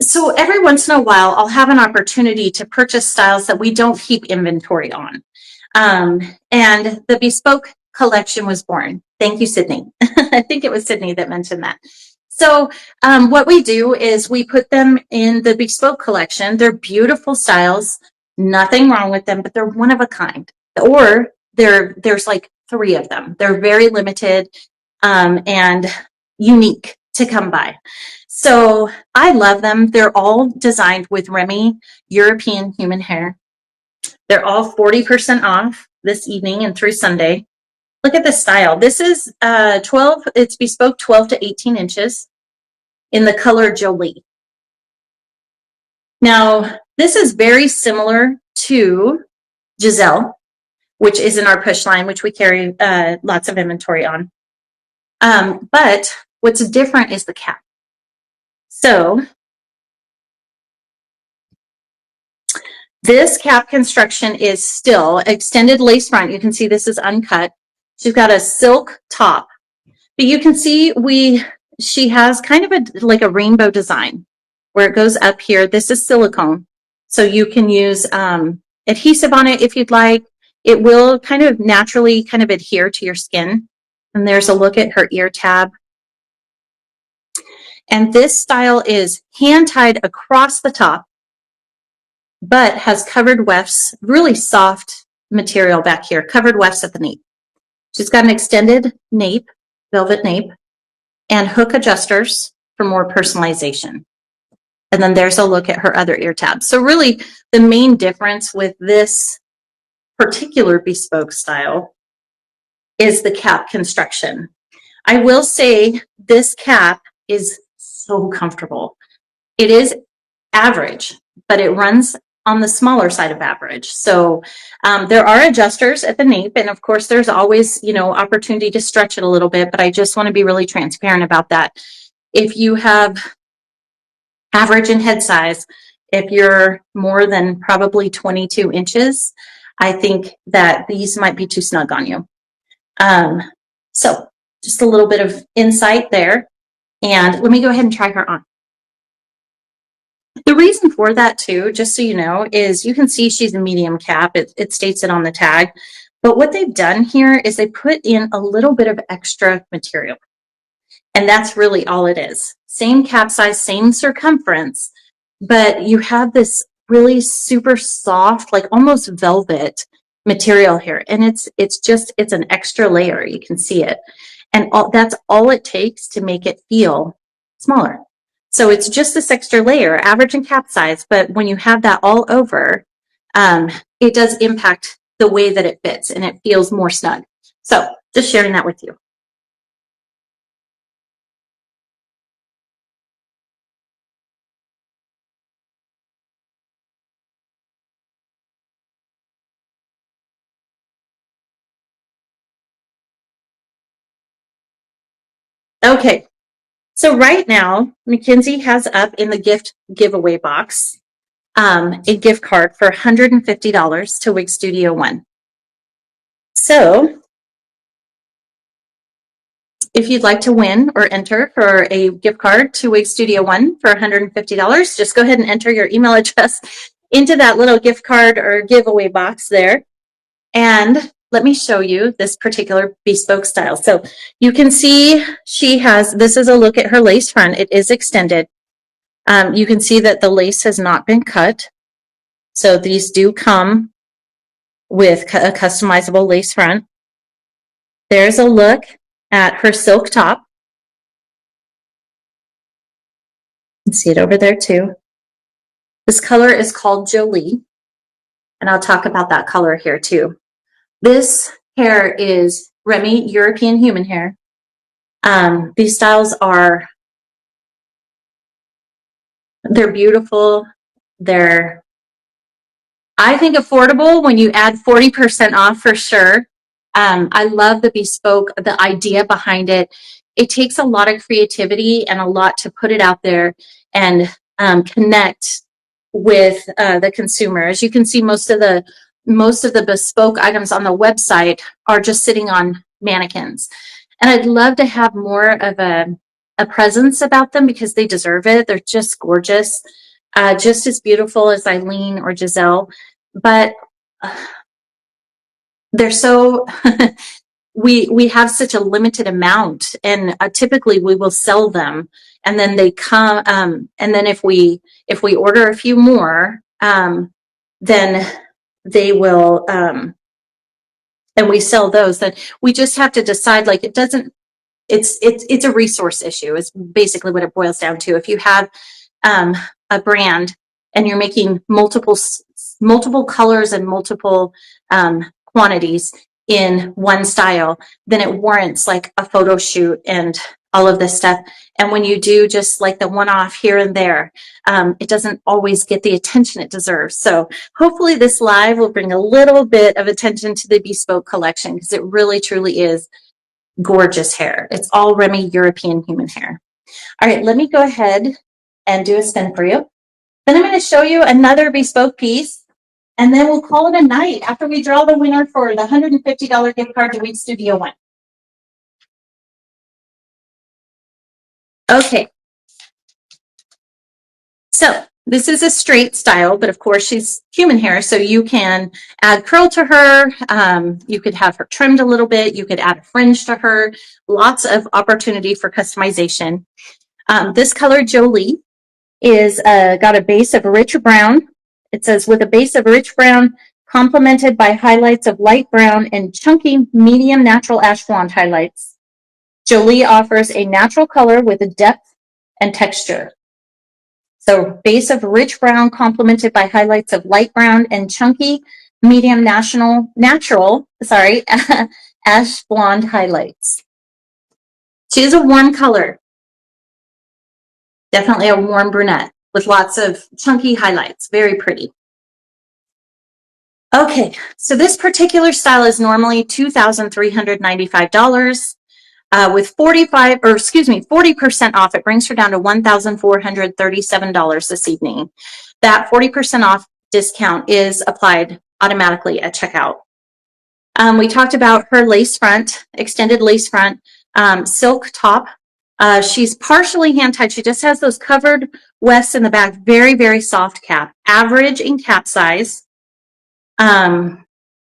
so every once in a while, I'll have an opportunity to purchase styles that we don't keep inventory on. And the bespoke collection was born. Thank you, Sydney. I think it was Sydney that mentioned that. So what we do is we put them in the bespoke collection. They're beautiful styles, nothing wrong with them, but they're one of a kind. Or there's like 3 of them. They're very limited and unique to come by. So I love them. They're all designed with Remy European human hair. They're all 40% off this evening and through Sunday. Look at this style. This is 12, it's bespoke 12 to 18 inches in the color Jolie. Now, this is very similar to Giselle, which is in our push line, which we carry lots of inventory on. But what's different is the cap. So this cap construction is still extended lace front. You can see this is uncut. She's got a silk top, but you can see she has kind of like a rainbow design where it goes up here. This is silicone. So you can use adhesive on it if you'd like. It will kind of naturally kind of adhere to your skin. And there's a look at her ear tab. And this style is hand tied across the top, but has covered wefts, really soft material back here, covered wefts at the nape. She's got an extended nape, velvet nape, and hook adjusters for more personalization. And then there's a look at her other ear tabs. So really the main difference with this particular bespoke style is the cap construction. I will say this cap is so comfortable. It is average, but it runs on the smaller side of average. So there are adjusters at the nape, and of course there's always, opportunity to stretch it a little bit, but I just want to be really transparent about that. If you have average in head size, if you're more than probably 22 inches, I think that these might be too snug on you. So just a little bit of insight there. And let me go ahead and try her on. The reason for that too, just so you know, is you can see she's a medium cap. It states it on the tag. But what they've done here is they put in a little bit of extra material. And that's really all it is. Same cap size, same circumference, but you have this really super soft, like almost velvet material here. And it's an extra layer. You can see it. And that's all it takes to make it feel smaller. So it's just this extra layer, average and cap size. But when you have that all over, it does impact the way that it fits and it feels more snug. So just sharing that with you. Okay, so right now, Mackenzie has up in the gift giveaway box a gift card for $150 to Wig Studio One. So if you'd like to win or enter for a gift card to Wig Studio One for $150, just go ahead and enter your email address into that little gift card or giveaway box there. And let me show you this particular bespoke style. So you can see this is a look at her lace front. It is extended. You can see that the lace has not been cut. So these do come with a customizable lace front. There's a look at her silk top. You can see it over there too. This color is called Jolie, and I'll talk about that color here too. This hair is Remy European human hair. These styles they're beautiful. They're, I think, affordable when you add 40% off for sure. I love the bespoke, the idea behind it. It takes a lot of creativity and a lot to put it out there and connect with the consumer. As you can see, most of the bespoke items on the website are just sitting on mannequins. And I'd love to have more of a presence about them because they deserve it. They're just gorgeous, just as beautiful as Eileene or Giselle. But they're so, we have such a limited amount, and typically we will sell them. And then they come, and then if we order a few more, then they will, and we sell those. Then we just have to decide, like, it's a resource issue is basically what it boils down to. If you have a brand and you're making multiple colors and multiple quantities in one style, then it warrants like a photo shoot and all of this stuff. And when you do just like the one-off here and there, it doesn't always get the attention it deserves. So hopefully this live will bring a little bit of attention to the bespoke collection, because it really truly is gorgeous hair. It's all Remy European human hair. All right, let me go ahead and do a spin for you. Then I'm going to show you another bespoke piece, and then we'll call it a night after we draw the winner for the $150 gift card to Wig Studio One. Okay. So this is a straight style, but of course she's human hair, so you can add curl to her. You could have her trimmed a little bit. You could add a fringe to her. Lots of opportunity for customization. This color, Jolie, is got a base of rich brown. It says with a base of rich brown, complemented by highlights of light brown and chunky medium natural ash blonde highlights. Jolie offers a natural color with a depth and texture. So base of rich brown complemented by highlights of light brown and chunky medium natural ash blonde highlights. She is a warm color. Definitely a warm brunette with lots of chunky highlights. Very pretty. Okay, so this particular style is normally $2,395. with 40% off. It brings her down to $1,437 this evening. That 40% off discount is applied automatically at checkout. We talked about her lace front, extended lace front, silk top. She's partially hand tied. She just has those covered wefts in the back. Very, very soft cap. Average in cap size.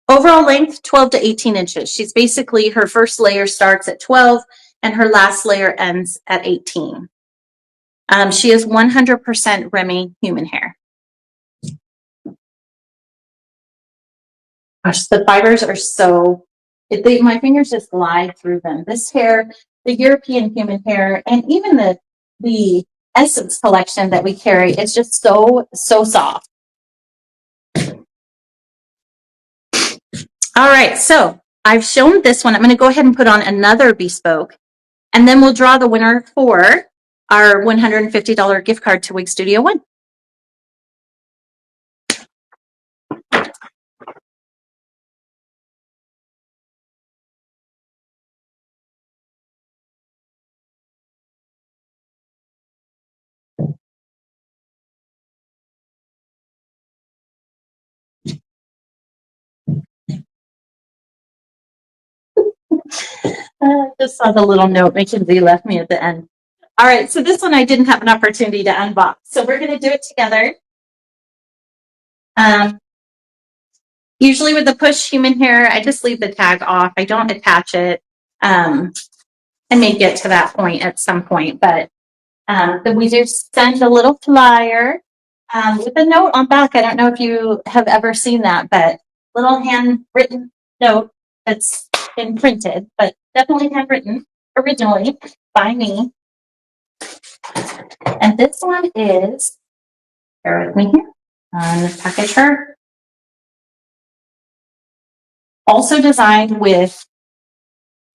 Overall length, 12 to 18 inches. She's basically, her first layer starts at 12 and her last layer ends at 18. She is 100% Remy human hair. Gosh, the fibers are so, my fingers just glide through them. This hair, the European human hair, and even the Essence collection that we carry, it's just so soft. All right, so I've shown this one. I'm going to go ahead and put on another Bespoke, and then we'll draw the winner for our $150 gift card to Wig Studio One. I just saw the little note Mackenzie left me at the end. All right, so this one I didn't have an opportunity to unbox, so we're going to do it together. Usually with the push human hair, I just leave the tag off. I don't attach it. I may get to that point at some point, but then we do send a little flyer with a note on back. I don't know if you have ever seen that, but little handwritten note that's been printed, but definitely handwritten originally by me. And this one is, bear with me here, on the package her. Also designed with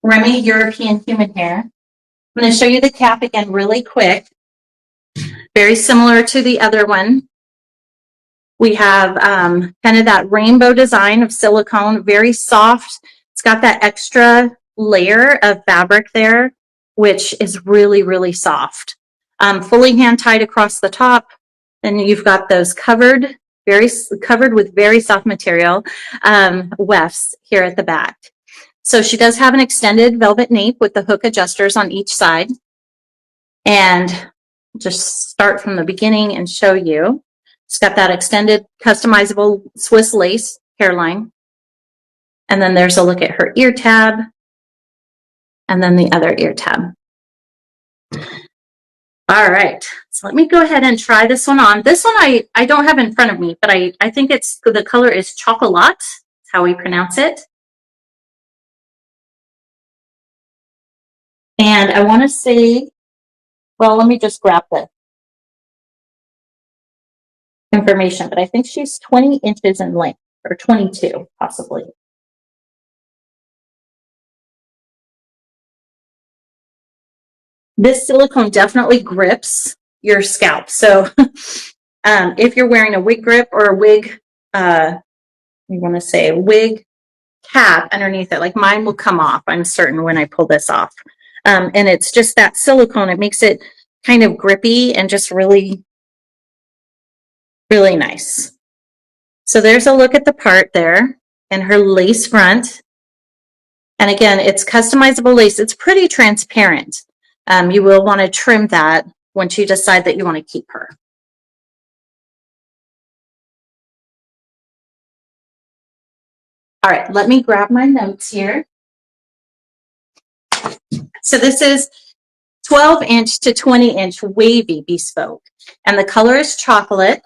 Remy European human hair. I'm going to show you the cap again really quick. Very similar to the other one. We have kind of that rainbow design of silicone, very soft. It's got that extra layer of fabric there, which is really, really soft. Fully hand tied across the top. Then you've got those covered with very soft material wefts here at the back. So she does have an extended velvet nape with the hook adjusters on each side. And just start from the beginning and show you. It's got that extended customizable Swiss lace hairline. And then there's a look at her ear tab. And then the other ear tab. All right, so let me go ahead and try this one on. This one I don't have in front of me, but I think the color is chocolate. That's how we pronounce it. And I want to say, well, let me just grab the information, but I think she's 20 inches in length, or 22 possibly. This silicone definitely grips your scalp. So if you're wearing a wig grip or a wig, you want to say wig cap underneath it, like mine will come off, I'm certain, when I pull this off. And it's just that silicone. It makes it kind of grippy and just really, really nice. So there's a look at the part there and her lace front. And again, it's customizable lace. It's pretty transparent. You will want to trim that once you decide that you want to keep her. All right, let me grab my notes here. So this is 12-inch to 20-inch wavy Bespoke, and the color is chocolate.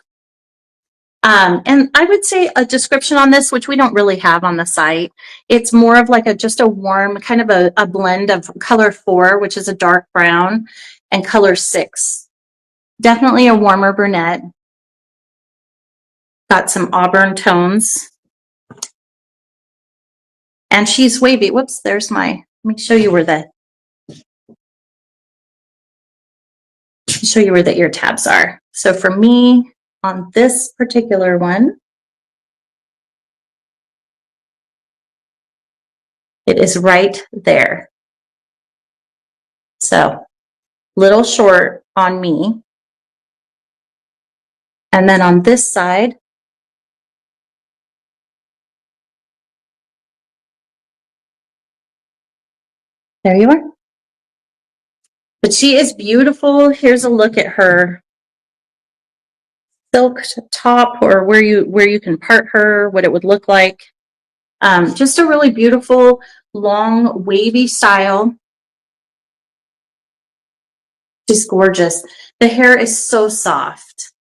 And I would say a description on this, which we don't really have on the site. It's more of like just a warm, kind of a blend of color 4, which is a dark brown, and color 6. Definitely a warmer brunette. Got some auburn tones. And she's wavy. Whoops, there's let me show you where the ear tabs are. So for me, on this particular one, it is right there. So, little short on me. And then on this side, there you are. But she is beautiful. Here's a look at her silk top, or where you can part her, what it would look like. Just a really beautiful, long, wavy style. She's gorgeous. The hair is so soft.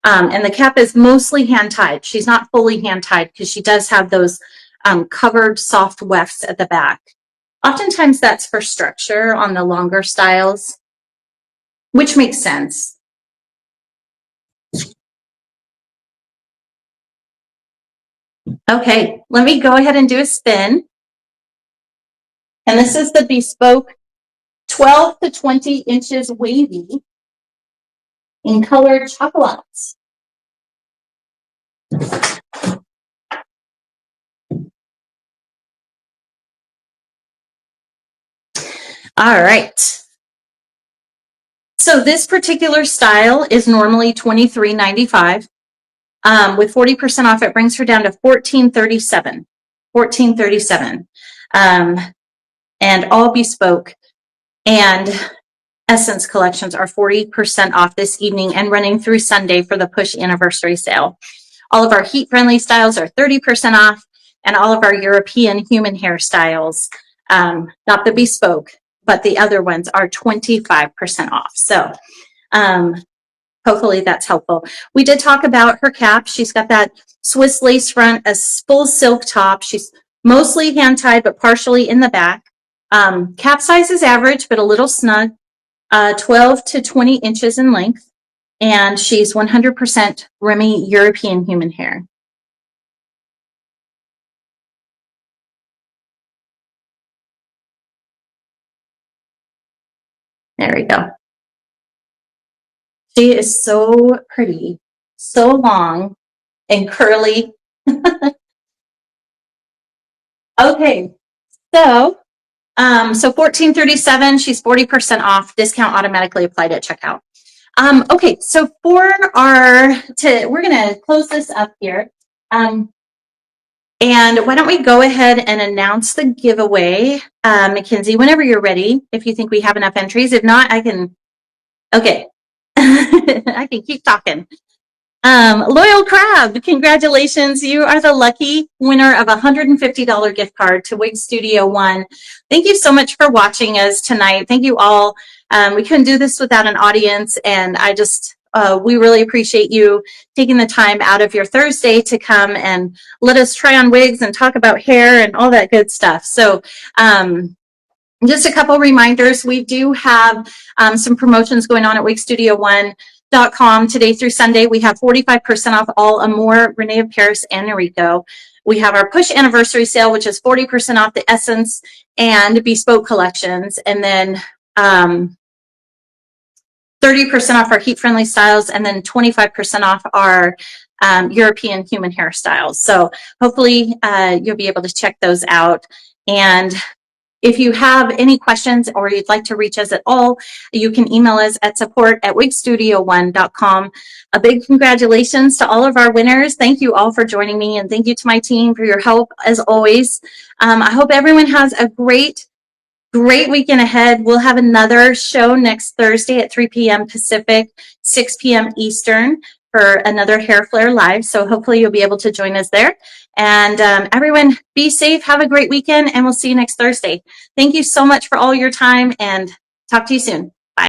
And the cap is mostly hand-tied. She's not fully hand-tied because she does have those covered soft wefts at the back. Oftentimes that's for structure on the longer styles, which makes sense. Okay, let me go ahead and do a spin. And this is the Bespoke 12 to 20 inches wavy in colored chocolates. All right. So this particular style is normally $23.95. With 40% off, it brings her down to $14.37. $14.37. And all Bespoke and Essence collections are 40% off this evening and running through Sunday for the push anniversary sale. All of our heat-friendly styles are 30% off, and all of our European human hair styles, not the Bespoke, but the other ones, are 25% off. So hopefully that's helpful. We did talk about her cap. She's got that Swiss lace front, a full silk top. She's mostly hand-tied, but partially in the back. Cap size is average, but a little snug, 12 to 20 inches in length. And she's 100% Remy European human hair. There we go. She is so pretty, so long and curly. Okay, so $14.37, she's 40% off, discount automatically applied at checkout. Okay, so for we're gonna close this up here. And why don't we go ahead and announce the giveaway, Mackenzie, whenever you're ready, if you think we have enough entries. If not, I can, okay. I can keep talking. Loyal Crab, congratulations. You are the lucky winner of a $150 gift card to Wig Studio One. Thank you so much for watching us tonight. Thank you all. We couldn't do this without an audience, and we really appreciate you taking the time out of your Thursday to come and let us try on wigs and talk about hair and all that good stuff. So, just a couple reminders. We do have some promotions going on at wigstudio1.com today through Sunday. We have 45% off all Amour, Renee of Paris, and Noriko. We have our push anniversary sale, which is 40% off the Essence and Bespoke collections. And then 30% off our heat-friendly styles, and then 25% off our European human hair styles. So hopefully you'll be able to check those out. And if you have any questions or you'd like to reach us at all, you can email us at support@wigstudio1.com. A big congratulations to all of our winners. Thank you all for joining me, and thank you to my team for your help as always. I hope everyone has a great weekend ahead. We'll have another show next Thursday at 3 p.m. Pacific, 6 p.m. Eastern for another Hair Flair Live. So hopefully you'll be able to join us there. And everyone, be safe, have a great weekend, and we'll see you next Thursday. Thank you so much for all your time, and talk to you soon.